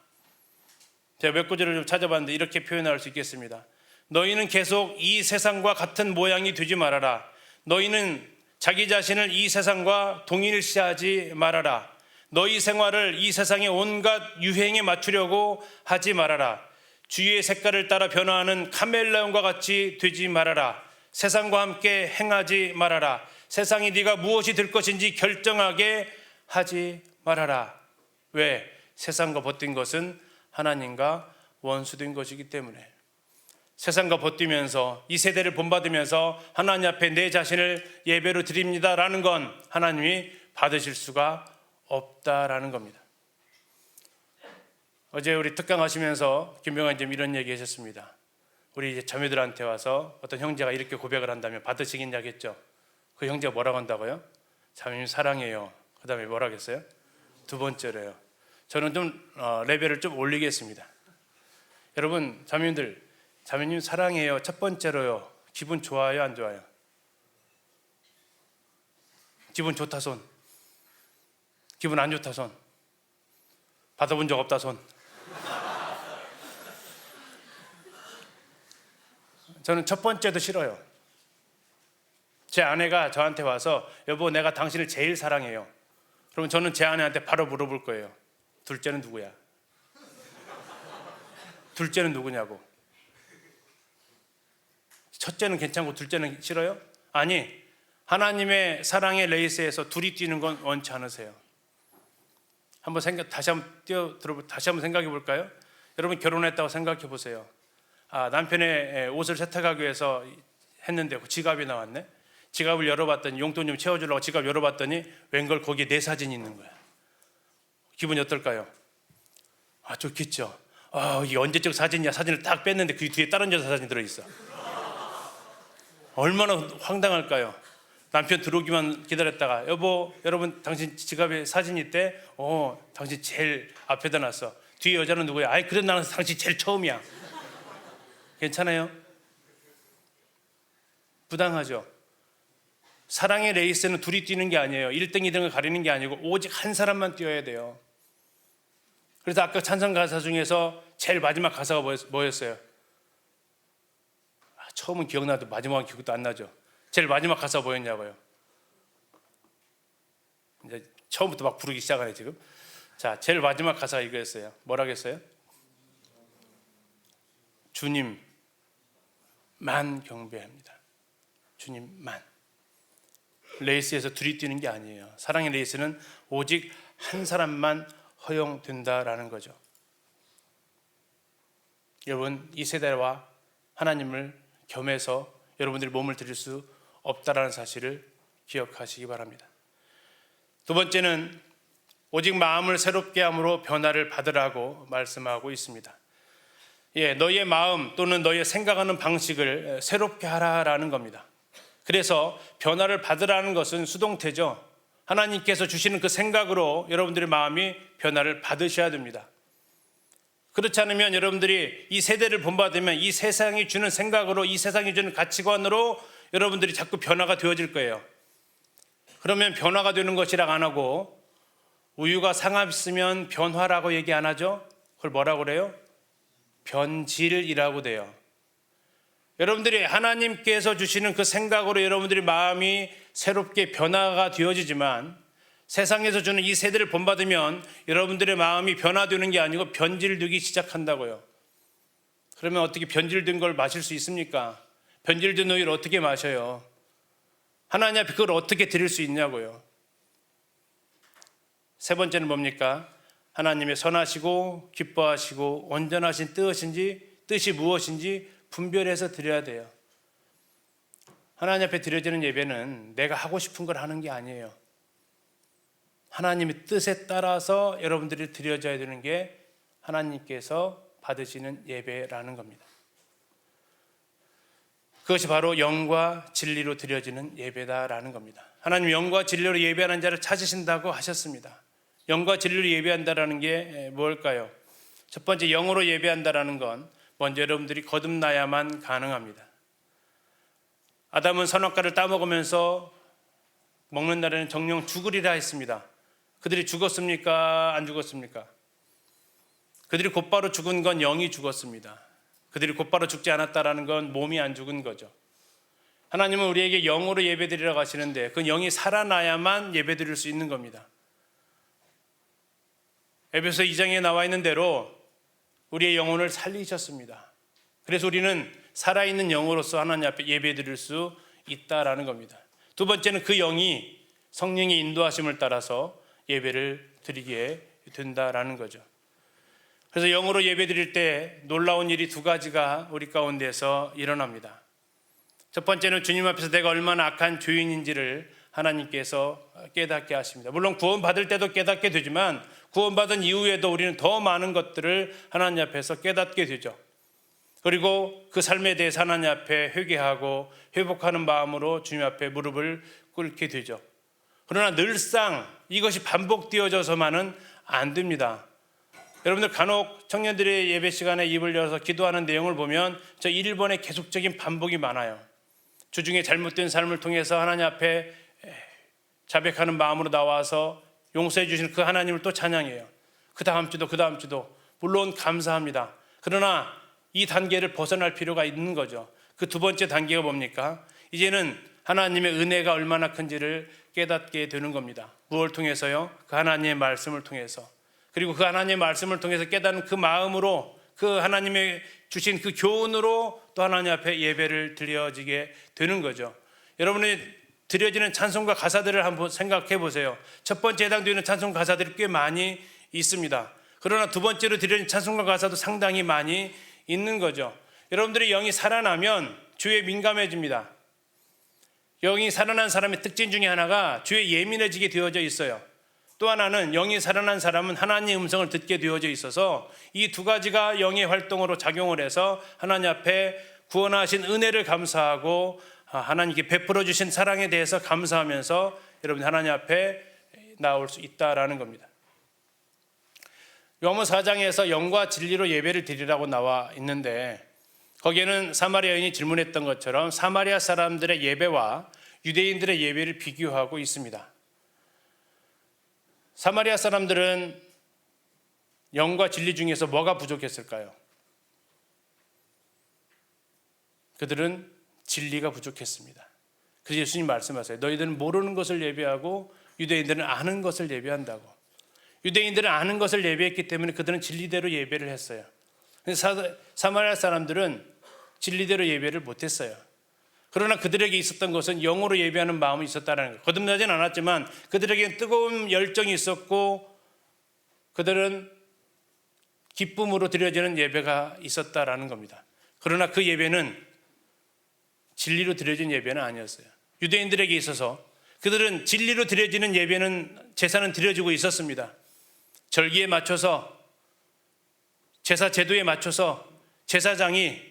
제가 몇 구절을 좀 찾아봤는데 이렇게 표현할 수 있겠습니다. 너희는 계속 이 세상과 같은 모양이 되지 말아라. 너희는 자기 자신을 이 세상과 동일시하지 말아라. 너희 생활을 이 세상의 온갖 유행에 맞추려고 하지 말아라. 주위의 색깔을 따라 변화하는 카멜레온과 같이 되지 말아라. 세상과 함께 행하지 말아라. 세상이 네가 무엇이 될 것인지 결정하게 하지 말아라. 왜? 세상과 벗긴 것은 하나님과 원수된 것이기 때문에. 세상과 벗기면서 이 세대를 본받으면서 하나님 앞에 내 자신을 예배로 드립니다라는 건 하나님이 받으실 수가 없다라는 겁니다. 어제 우리 특강 하시면서 김병환님 이런 얘기 하셨습니다. 우리 이제 자매들한테 와서 어떤 형제가 이렇게 고백을 한다면 받으시겠냐겠죠. 그 형제가 뭐라고 한다고요? 자매님 사랑해요. 그 다음에 뭐라고 했어요? 두 번째로요. 저는 좀 레벨을 좀 올리겠습니다. 여러분 자매님들, 자매님 사랑해요 첫 번째로요. 기분 좋아요 안 좋아요? 기분 좋다 손. 기분 안 좋다 손. 받아본 적 없다 손. 저는 첫 번째도 싫어요. 제 아내가 저한테 와서 여보 내가 당신을 제일 사랑해요. 그러면 저는 제 아내한테 바로 물어볼 거예요. 둘째는 누구야? 둘째는 누구냐고. 첫째는 괜찮고 둘째는 싫어요? 아니, 하나님의 사랑의 레이스에서 둘이 뛰는 건 원치 않으세요. 다시 한번 생각해 볼까요? 여러분 결혼했다고 생각해 보세요. 남편의 옷을 세탁하기 위해서 했는데 지갑이 나왔네. 지갑을 열어봤더니 용돈 좀 채워주려고 지갑 열어봤더니 웬걸 거기에 내 사진이 있는 거야. 기분이 어떨까요? 좋겠죠. 이게 언제적 사진이야. 사진을 딱 뺐는데 그 뒤에 다른 여자 사진이 들어있어. 얼마나 황당할까요? 남편 들어오기만 기다렸다가 여러분 당신 지갑에 사진이 있대? 당신 제일 앞에다 놨어. 뒤에 여자는 누구야? 그래 나는 당신 제일 처음이야. 괜찮아요? 부당하죠? 사랑의 레이스는 둘이 뛰는 게 아니에요. 1등, 2등을 가리는 게 아니고 오직 한 사람만 뛰어야 돼요. 그래서 아까 찬송 가사 중에서 제일 마지막 가사가 뭐였어요? 처음은 기억나도 마지막은 기억도 안 나죠. 제일 마지막 가사 뭐였냐고요? 이제 처음부터 막 부르기 시작하네 지금. 자, 제일 마지막 가사가 이거였어요. 뭐라고 했어요? 주님만 경배합니다. 주님만. 레이스에서 둘이 뛰는 게 아니에요. 사랑의 레이스는 오직 한 사람만 허용된다라는 거죠. 여러분 이 세대와 하나님을 겸해서 여러분들이 몸을 드릴 수 없다라는 사실을 기억하시기 바랍니다. 두 번째는 오직 마음을 새롭게 함으로 변화를 받으라고 말씀하고 있습니다. 너희의 마음 또는 너희의 생각하는 방식을 새롭게 하라라는 겁니다. 그래서 변화를 받으라는 것은 수동태죠. 하나님께서 주시는 그 생각으로 여러분들의 마음이 변화를 받으셔야 됩니다. 그렇지 않으면 여러분들이 이 세대를 본받으면 이 세상이 주는 생각으로 이 세상이 주는 가치관으로 여러분들이 자꾸 변화가 되어질 거예요. 그러면 변화가 되는 것이라고 안 하고 우유가 상하면 변화라고 얘기 안 하죠. 그걸 뭐라고 그래요? 변질이라고 돼요. 여러분들이 하나님께서 주시는 그 생각으로 여러분들의 마음이 새롭게 변화가 되어지지만 세상에서 주는 이 세대를 본받으면 여러분들의 마음이 변화되는 게 아니고 변질되기 시작한다고요. 그러면 어떻게 변질된 걸 마실 수 있습니까? 변질된 우유를 어떻게 마셔요? 하나님 앞에 그걸 어떻게 드릴 수 있냐고요. 세 번째는 뭡니까? 하나님의 선하시고 기뻐하시고 온전하신 뜻이 무엇인지 분별해서 드려야 돼요. 하나님 앞에 드려지는 예배는 내가 하고 싶은 걸 하는 게 아니에요. 하나님의 뜻에 따라서 여러분들이 드려져야 되는 게 하나님께서 받으시는 예배라는 겁니다. 그것이 바로 영과 진리로 드려지는 예배다라는 겁니다. 하나님 영과 진리로 예배하는 자를 찾으신다고 하셨습니다. 영과 진리로 예배한다라는 게 뭘까요? 첫 번째, 영으로 예배한다라는 건 먼저 여러분들이 거듭나야만 가능합니다. 아담은 선악과를 따먹으면서 먹는 날에는 정령 죽으리라 했습니다. 그들이 죽었습니까? 안 죽었습니까? 그들이 곧바로 죽은 건 영이 죽었습니다. 그들이 곧바로 죽지 않았다라는 건 몸이 안 죽은 거죠. 하나님은 우리에게 영으로 예배드리라고 하시는데 그 영이 살아나야만 예배드릴 수 있는 겁니다. 에베소 2장에 나와 있는 대로 우리의 영혼을 살리셨습니다. 그래서 우리는 살아있는 영으로서 하나님 앞에 예배드릴 수 있다라는 겁니다. 두 번째는 그 영이 성령의 인도하심을 따라서 예배를 드리게 된다라는 거죠. 그래서 영으로 예배드릴 때 놀라운 일이 두 가지가 우리 가운데서 일어납니다. 첫 번째는 주님 앞에서 내가 얼마나 악한 죄인인지를 하나님께서 깨닫게 하십니다. 물론 구원받을 때도 깨닫게 되지만 구원받은 이후에도 우리는 더 많은 것들을 하나님 앞에서 깨닫게 되죠. 그리고 그 삶에 대해서 하나님 앞에 회개하고 회복하는 마음으로 주님 앞에 무릎을 꿇게 되죠. 그러나 늘상 이것이 반복되어져서만은 안 됩니다. 여러분들 간혹 청년들의 예배 시간에 입을 열어서 기도하는 내용을 보면 저 1번의 계속적인 반복이 많아요. 주중에 잘못된 삶을 통해서 하나님 앞에 자백하는 마음으로 나와서 용서해 주시는 그 하나님을 또 찬양해요. 그 다음 주도 물론 감사합니다. 그러나 이 단계를 벗어날 필요가 있는 거죠. 그 두 번째 단계가 뭡니까? 이제는 하나님의 은혜가 얼마나 큰지를 깨닫게 되는 겁니다. 무엇을 통해서요? 그 하나님의 말씀을 통해서. 그리고 그 하나님의 말씀을 통해서 깨닫는 그 마음으로 그 하나님의 주신 그 교훈으로 또 하나님 앞에 예배를 드려지게 되는 거죠. 여러분이 드려지는 찬송가 가사들을 한번 생각해 보세요. 첫 번째 해당되는 찬송 가사들이 꽤 많이 있습니다. 그러나 두 번째로 드려진 찬송가 가사도 상당히 많이 있는 거죠. 여러분들의 영이 살아나면 주에 민감해집니다. 영이 살아난 사람의 특징 중에 하나가 주에 예민해지게 되어져 있어요. 또 하나는 영이 살아난 사람은 하나님의 음성을 듣게 되어져 있어서 이 두 가지가 영의 활동으로 작용을 해서 하나님 앞에 구원하신 은혜를 감사하고 하나님께 베풀어 주신 사랑에 대해서 감사하면서 여러분 하나님 앞에 나올 수 있다라는 겁니다. 요한복음 4장에서 영과 진리로 예배를 드리라고 나와 있는데 거기에는 사마리아 여인이 질문했던 것처럼 사마리아 사람들의 예배와 유대인들의 예배를 비교하고 있습니다. 사마리아 사람들은 영과 진리 중에서 뭐가 부족했을까요? 그들은 진리가 부족했습니다. 그래서 예수님 말씀하세요. 너희들은 모르는 것을 예배하고 유대인들은 아는 것을 예배한다고. 유대인들은 아는 것을 예배했기 때문에 그들은 진리대로 예배를 했어요. 사마리아 사람들은 진리대로 예배를 못했어요. 그러나 그들에게 있었던 것은 영으로 예배하는 마음이 있었다는 거예요. 거듭나진 않았지만 그들에게는 뜨거운 열정이 있었고 그들은 기쁨으로 드려지는 예배가 있었다라는 겁니다. 그러나 그 예배는 진리로 드려진 예배는 아니었어요. 유대인들에게 있어서 그들은 진리로 드려지는 예배는 제사는 드려지고 있었습니다. 절기에 맞춰서 제사 제도에 맞춰서 제사장이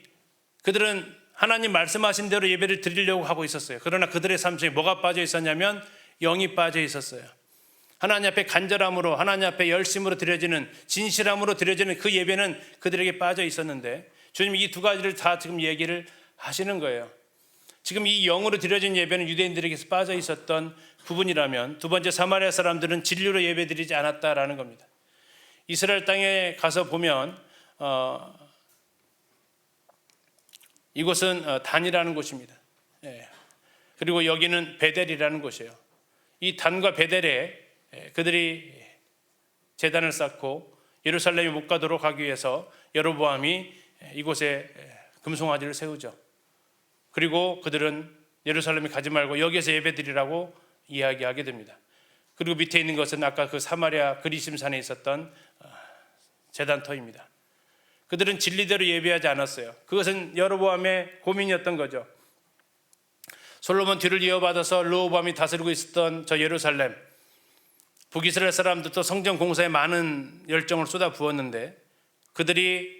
그들은 하나님 말씀하신 대로 예배를 드리려고 하고 있었어요. 그러나 그들의 삶 속에 뭐가 빠져 있었냐면 영이 빠져 있었어요. 하나님 앞에 간절함으로 하나님 앞에 열심으로 드려지는 진실함으로 드려지는 그 예배는 그들에게 빠져 있었는데 주님이 이 두 가지를 다 지금 얘기를 하시는 거예요. 지금 이 영으로 드려진 예배는 유대인들에게서 빠져 있었던 부분이라면 두 번째 사마리아 사람들은 진리로 예배드리지 않았다라는 겁니다. 이스라엘 땅에 가서 보면 이곳은 단이라는 곳입니다. 그리고 여기는 베델이라는 곳이에요. 이 단과 베델에 그들이 제단을 쌓고 예루살렘에 못 가도록 하기 위해서 여로보암이 이곳에 금송아지를 세우죠. 그리고 그들은 예루살렘에 가지 말고 여기에서 예배드리라고 이야기하게 됩니다. 그리고 밑에 있는 것은 아까 그 사마리아 그리심산에 있었던 제단터입니다. 그들은 진리대로 예배하지 않았어요. 그것은 여로보암의 고민이었던 거죠. 솔로몬 뒤를 이어받아서 르호보암이 다스리고 있었던 저 예루살렘, 북이스라엘 사람들도 성전 공사에 많은 열정을 쏟아 부었는데 그들이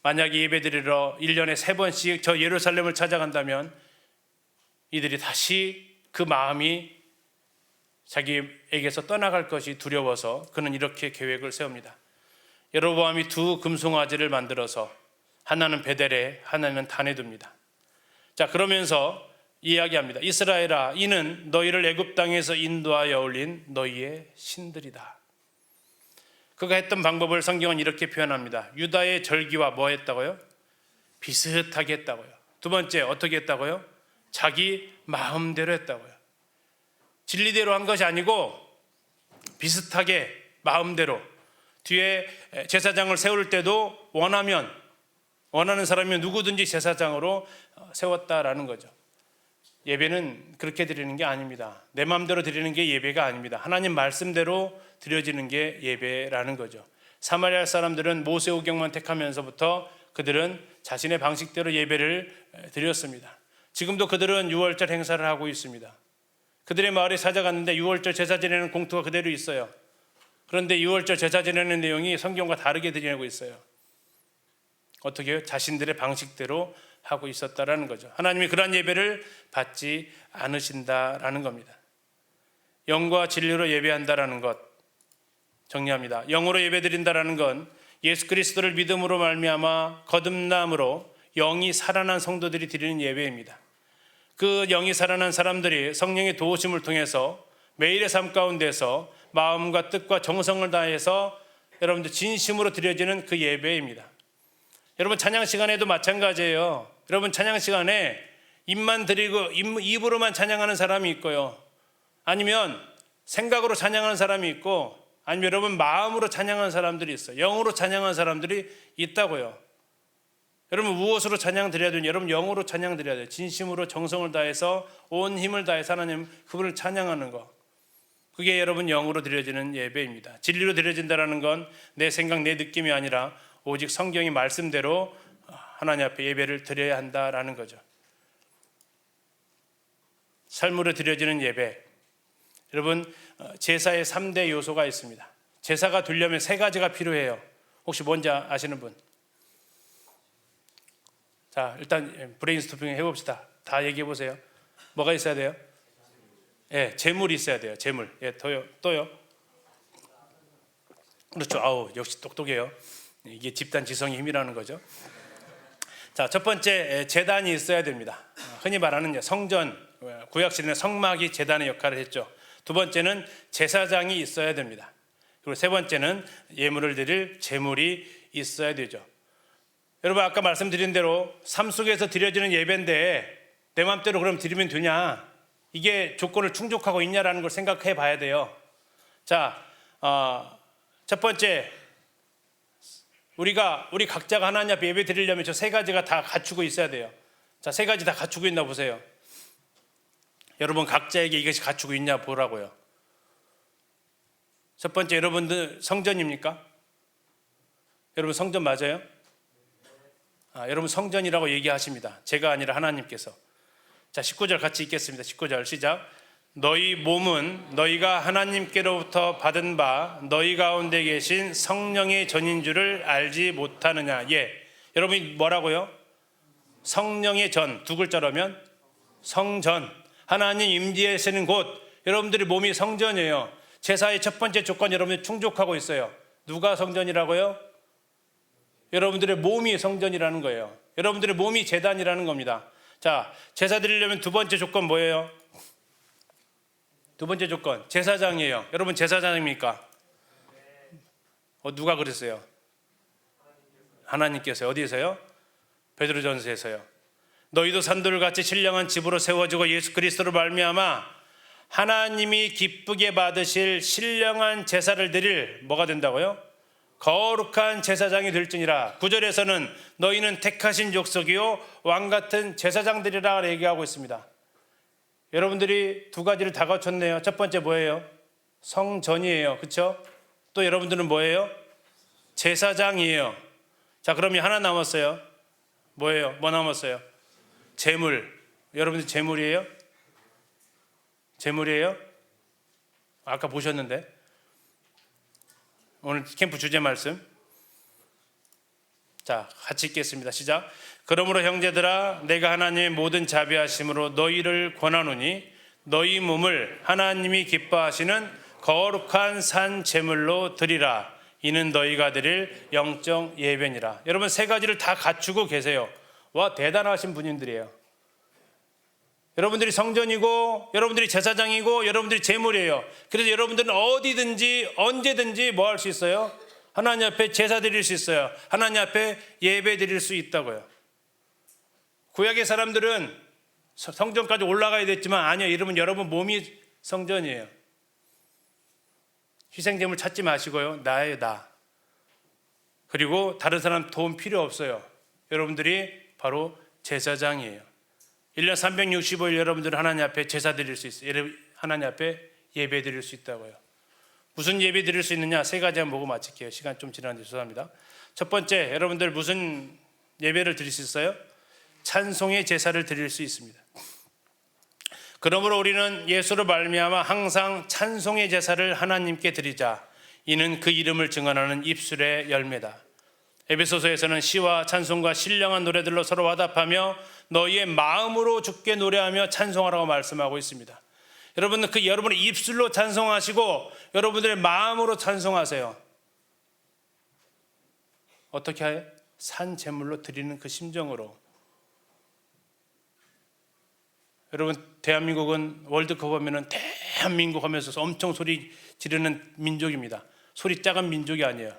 만약에 예배드리러 1년에 3번씩 저 예루살렘을 찾아간다면 이들이 다시 그 마음이 자기에게서 떠나갈 것이 두려워서 그는 이렇게 계획을 세웁니다. 여로보암이 두 금송아지를 만들어서 하나는 베델에 하나는 단에 둡니다. 자, 그러면서 이야기합니다. 이스라엘아, 이는 너희를 애굽 땅에서 인도하여 올린 너희의 신들이다. 그가 했던 방법을 성경은 이렇게 표현합니다. 유다의 절기와 뭐 했다고요? 비슷하게 했다고요. 두 번째 어떻게 했다고요? 자기 마음대로 했다고요. 진리대로 한 것이 아니고 비슷하게 마음대로. 뒤에 제사장을 세울 때도 원하는 사람이 누구든지 제사장으로 세웠다라는 거죠. 예배는 그렇게 드리는 게 아닙니다. 내 마음대로 드리는 게 예배가 아닙니다. 하나님 말씀대로 드려지는 게 예배라는 거죠. 사마리아 사람들은 모세오경만 택하면서부터 그들은 자신의 방식대로 예배를 드렸습니다. 지금도 그들은 유월절 행사를 하고 있습니다. 그들의 마을에 찾아갔는데 유월절 제사 지내는 공투가 그대로 있어요. 그런데 유월절 제사 지내는 내용이 성경과 다르게 지내고 있어요. 어떻게 자신들의 방식대로 하고 있었다라는 거죠. 하나님이 그러한 예배를 받지 않으신다라는 겁니다. 영과 진리로 예배한다라는 것 정리합니다. 영으로 예배드린다라는 건 예수 그리스도를 믿음으로 말미암아 거듭남으로 영이 살아난 성도들이 드리는 예배입니다. 그 영이 살아난 사람들이 성령의 도우심을 통해서 매일의 삶 가운데서 마음과 뜻과 정성을 다해서 여러분들 진심으로 드려지는 그 예배입니다. 여러분 찬양 시간에도 마찬가지예요. 여러분 찬양 시간에 입만 드리고 입으로만 찬양하는 사람이 있고요. 아니면 생각으로 찬양하는 사람이 있고, 아니면 여러분 마음으로 찬양하는 사람들이 있어요. 영으로 찬양하는 사람들이 있다고요. 여러분 무엇으로 찬양 드려야 되냐? 여러분 영으로 찬양 드려야 돼요. 진심으로 정성을 다해서 온 힘을 다해서 하나님 그분을 찬양하는 거. 그게 여러분 영으로 드려지는 예배입니다. 진리로 드려진다는 건 내 생각, 내 느낌이 아니라 오직 성경의 말씀대로 하나님 앞에 예배를 드려야 한다라는 거죠. 삶으로 드려지는 예배. 여러분 제사의 3대 요소가 있습니다. 제사가 되려면 3가지가 필요해요. 혹시 뭔지 아시는 분? 자, 일단 브레인스토밍 해봅시다. 다 얘기해 보세요. 뭐가 있어야 돼요? 예, 재물이 있어야 돼요. 재물. 예, 또요. 그렇죠. 아우, 역시 똑똑해요. 이게 집단 지성의 힘이라는 거죠. 자, 첫 번째 제단이 있어야 됩니다. 흔히 말하는 성전, 구약시대는 성막이 제단의 역할을 했죠. 두 번째는 제사장이 있어야 됩니다. 그리고 세 번째는 예물을 드릴 제물이 있어야 되죠. 여러분 아까 말씀드린 대로 삶 속에서 드려지는 예배인데 내 마음대로 그럼 드리면 되냐? 이게 조건을 충족하고 있냐라는 걸 생각해 봐야 돼요. 자, 첫 번째 우리 각자가 하나님 앞에 예배 드리려면 저 3가지가 다 갖추고 있어야 돼요. 자, 3가지 다 갖추고 있나 보세요. 여러분 각자에게 이것이 갖추고 있냐 보라고요. 첫 번째, 여러분들 성전입니까? 여러분 성전 맞아요? 여러분 성전이라고 얘기하십니다. 제가 아니라 하나님께서. 자, 19절 같이 읽겠습니다. 19절 시작. 너희 몸은 너희가 하나님께로부터 받은 바 너희 가운데 계신 성령의 전인 줄을 알지 못하느냐. 예, 여러분이 뭐라고요? 성령의 전, 두 글자라면 성전. 하나님 임재하시는 곳. 여러분들의 몸이 성전이에요. 제사의 첫 번째 조건 여러분이 충족하고 있어요. 누가 성전이라고요? 여러분들의 몸이 성전이라는 거예요. 여러분들의 몸이 제단이라는 겁니다. 자, 제사 드리려면 두 번째 조건 뭐예요? 두 번째 조건 제사장이에요. 여러분 제사장입니까? 누가 그랬어요? 하나님께서. 어디에서요? 베드로전서에서요. 너희도 산돌같이 신령한 집으로 세워지고 예수 그리스도로 말미암아 하나님이 기쁘게 받으실 신령한 제사를 드릴 뭐가 된다고요? 거룩한 제사장이 될지니라. 9절에서는 너희는 택하신 족속이요 왕같은 제사장들이라 얘기하고 있습니다. 여러분들이 2가지를 다 갖췄네요. 첫 번째 뭐예요? 성전이에요. 그렇죠? 또 여러분들은 뭐예요? 제사장이에요. 자, 그러면 하나 남았어요. 뭐예요? 뭐 남았어요? 재물. 여러분들 재물이에요? 재물이에요? 아까 보셨는데. 오늘 캠프 주제 말씀. 자, 같이 읽겠습니다. 시작. 그러므로 형제들아, 내가 하나님의 모든 자비하심으로 너희를 권하노니 너희 몸을 하나님이 기뻐하시는 거룩한 산 제물로 드리라. 이는 너희가 드릴 영적 예배니라. 여러분 3가지를 다 갖추고 계세요. 와, 대단하신 분들이에요. 여러분들이 성전이고 여러분들이 제사장이고 여러분들이 제물이에요. 그래서 여러분들은 어디든지 언제든지 뭐 할 수 있어요? 하나님 앞에 제사 드릴 수 있어요. 하나님 앞에 예배 드릴 수 있다고요. 구약의 사람들은 성전까지 올라가야 됐지만 아니요, 여러분 몸이 성전이에요. 희생제물 찾지 마시고요, 나예요, 나. 그리고 다른 사람 도움 필요 없어요. 여러분들이 바로 제사장이에요. 1년 365일 여러분들은 하나님 앞에 제사 드릴 수 있어요. 하나님 앞에 예배 드릴 수 있다고요. 무슨 예배 드릴 수 있느냐? 세 가지 한번 보고 마칠게요. 시간 좀 지났는데 죄송합니다. 첫 번째, 여러분들 무슨 예배를 드릴 수 있어요? 찬송의 제사를 드릴 수 있습니다. 그러므로 우리는 예수로 말미암아 항상 찬송의 제사를 하나님께 드리자. 이는 그 이름을 증언하는 입술의 열매다. 에베소서에서는 시와 찬송과 신령한 노래들로 서로 화답하며 너희의 마음으로 주께 노래하며 찬송하라고 말씀하고 있습니다. 여러분은 여러분의 입술로 찬송하시고 여러분들의 마음으로 찬송하세요. 어떻게 해요? 산 제물로 드리는 그 심정으로. 여러분, 대한민국은 월드컵 하면은 대한민국 하면서 엄청 소리 지르는 민족입니다. 소리 작은 민족이 아니에요.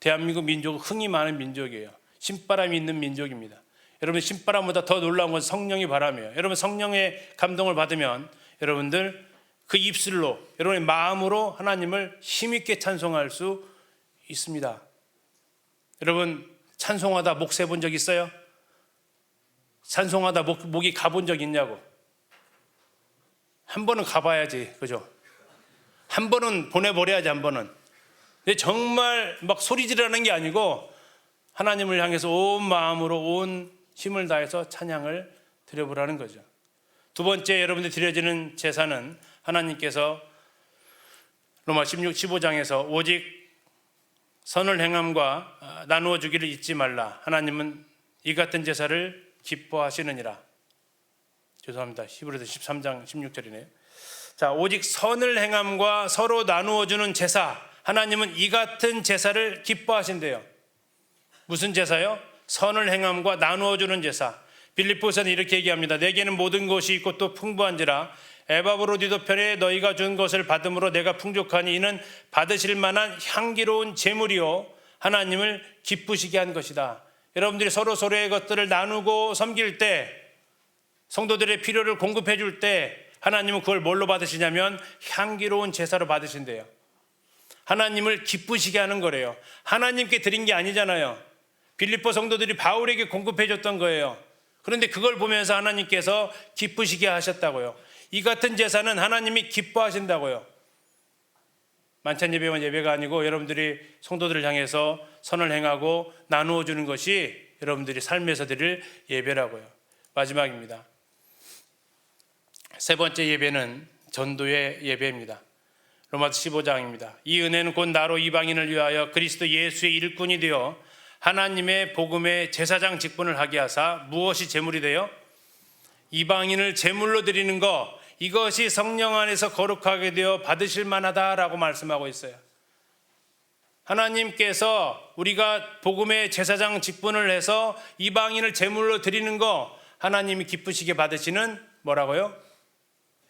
대한민국 민족은 흥이 많은 민족이에요. 신바람이 있는 민족입니다. 여러분, 신바람보다 더 놀라운 건 성령의 바람이에요. 여러분, 성령의 감동을 받으면 여러분들 그 입술로, 여러분의 마음으로 하나님을 힘있게 찬송할 수 있습니다. 여러분, 찬송하다 목 세본 적 있어요? 찬송하다 목이 가본 적 있냐고. 한 번은 가봐야지, 그죠? 한 번은 보내버려야지, 한 번은. 근데 정말 막 소리 지르는 게 아니고 하나님을 향해서 온 마음으로 온 힘을 다해서 찬양을 드려보라는 거죠. 두 번째, 여러분들 드려지는 제사는 하나님께서 로마 15장에서 오직 선을 행함과 나누어 주기를 잊지 말라. 하나님은 이 같은 제사를 기뻐하시느니라. 죄송합니다. 히브리서 13장 16절이네요. 자, 오직 선을 행함과 서로 나누어 주는 제사. 하나님은 이 같은 제사를 기뻐하신대요. 무슨 제사요? 선을 행함과 나누어 주는 제사. 빌립보서는 이렇게 얘기합니다. 내게는 모든 것이 있고 또 풍부한지라 에바브로디도편에 너희가 준 것을 받음으로 내가 풍족하니 이는 받으실 만한 향기로운 제물이요 하나님을 기쁘시게 한 것이다. 여러분들이 서로의 것들을 나누고 섬길 때, 성도들의 필요를 공급해 줄 때 하나님은 그걸 뭘로 받으시냐면 향기로운 제사로 받으신대요. 하나님을 기쁘시게 하는 거래요. 하나님께 드린 게 아니잖아요. 빌립보 성도들이 바울에게 공급해 줬던 거예요. 그런데 그걸 보면서 하나님께서 기쁘시게 하셨다고요. 이 같은 제사는 하나님이 기뻐하신다고요. 만찬 예배만 예배가 아니고 여러분들이 성도들을 향해서 선을 행하고 나누어 주는 것이 여러분들이 삶에서 드릴 예배라고요. 마지막입니다. 세 번째 예배는 전도의 예배입니다. 로마서 15장입니다. 이 은혜는 곧 나로 이방인을 위하여 그리스도 예수의 일꾼이 되어 하나님의 복음의 제사장 직분을 하게 하사 무엇이 제물이 되어 이방인을 제물로 드리는 것, 이것이 성령 안에서 거룩하게 되어 받으실 만하다라고 말씀하고 있어요. 하나님께서 우리가 복음의 제사장 직분을 해서 이방인을 제물로 드리는 것, 하나님이 기쁘시게 받으시는 뭐라고요?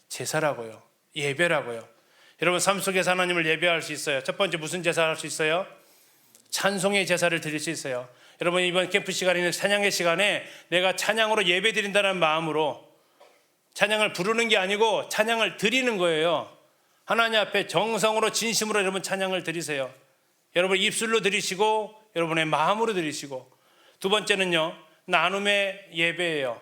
제사라고요. 예배라고요. 여러분, 삶 속에서 하나님을 예배할 수 있어요. 첫 번째, 무슨 제사를 할 수 있어요? 찬송의 제사를 드릴 수 있어요. 여러분, 이번 캠프 시간에는 찬양의 시간에 내가 찬양으로 예배 드린다는 마음으로, 찬양을 부르는 게 아니고 찬양을 드리는 거예요. 하나님 앞에 정성으로 진심으로 여러분 찬양을 드리세요. 여러분 입술로 드리시고 여러분의 마음으로 드리시고. 두 번째는요, 나눔의 예배예요.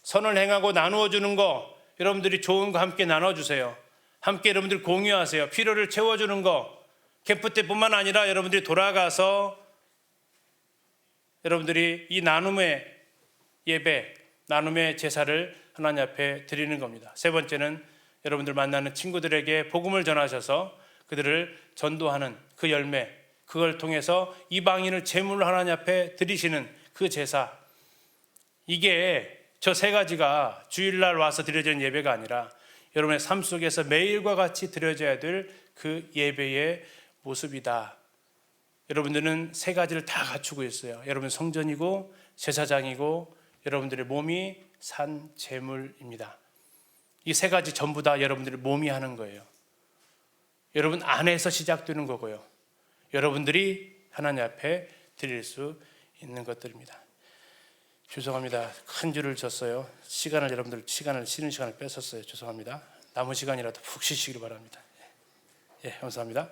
선을 행하고 나누어 주는 거, 여러분들이 좋은 거 함께 나눠주세요. 함께 여러분들 공유하세요. 필요를 채워주는 거. 캠프 때뿐만 아니라 여러분들이 돌아가서 여러분들이 이 나눔의 예배, 나눔의 제사를 하나님 앞에 드리는 겁니다. 세 번째는 여러분들 만나는 친구들에게 복음을 전하셔서 그들을 전도하는 그 열매, 그걸 통해서 이방인을 제물로 하나님 앞에 드리시는 그 제사. 이게 저 세 가지가 주일날 와서 드려지는 예배가 아니라 여러분의 삶 속에서 매일과 같이 드려져야 될 그 예배의 모습이다. 여러분들은 세 가지를 다 갖추고 있어요. 여러분 성전이고 제사장이고 여러분들의 몸이 산 제물입니다. 이 세 가지 전부 다 여러분들의 몸이 하는 거예요. 여러분 안에서 시작되는 거고요. 여러분들이 하나님 앞에 드릴 수 있는 것들입니다. 죄송합니다. 큰 줄을 졌어요. 여러분들 쉬는 시간을 뺏었어요. 죄송합니다. 남은 시간이라도 푹 쉬시길 바랍니다. 예, 감사합니다.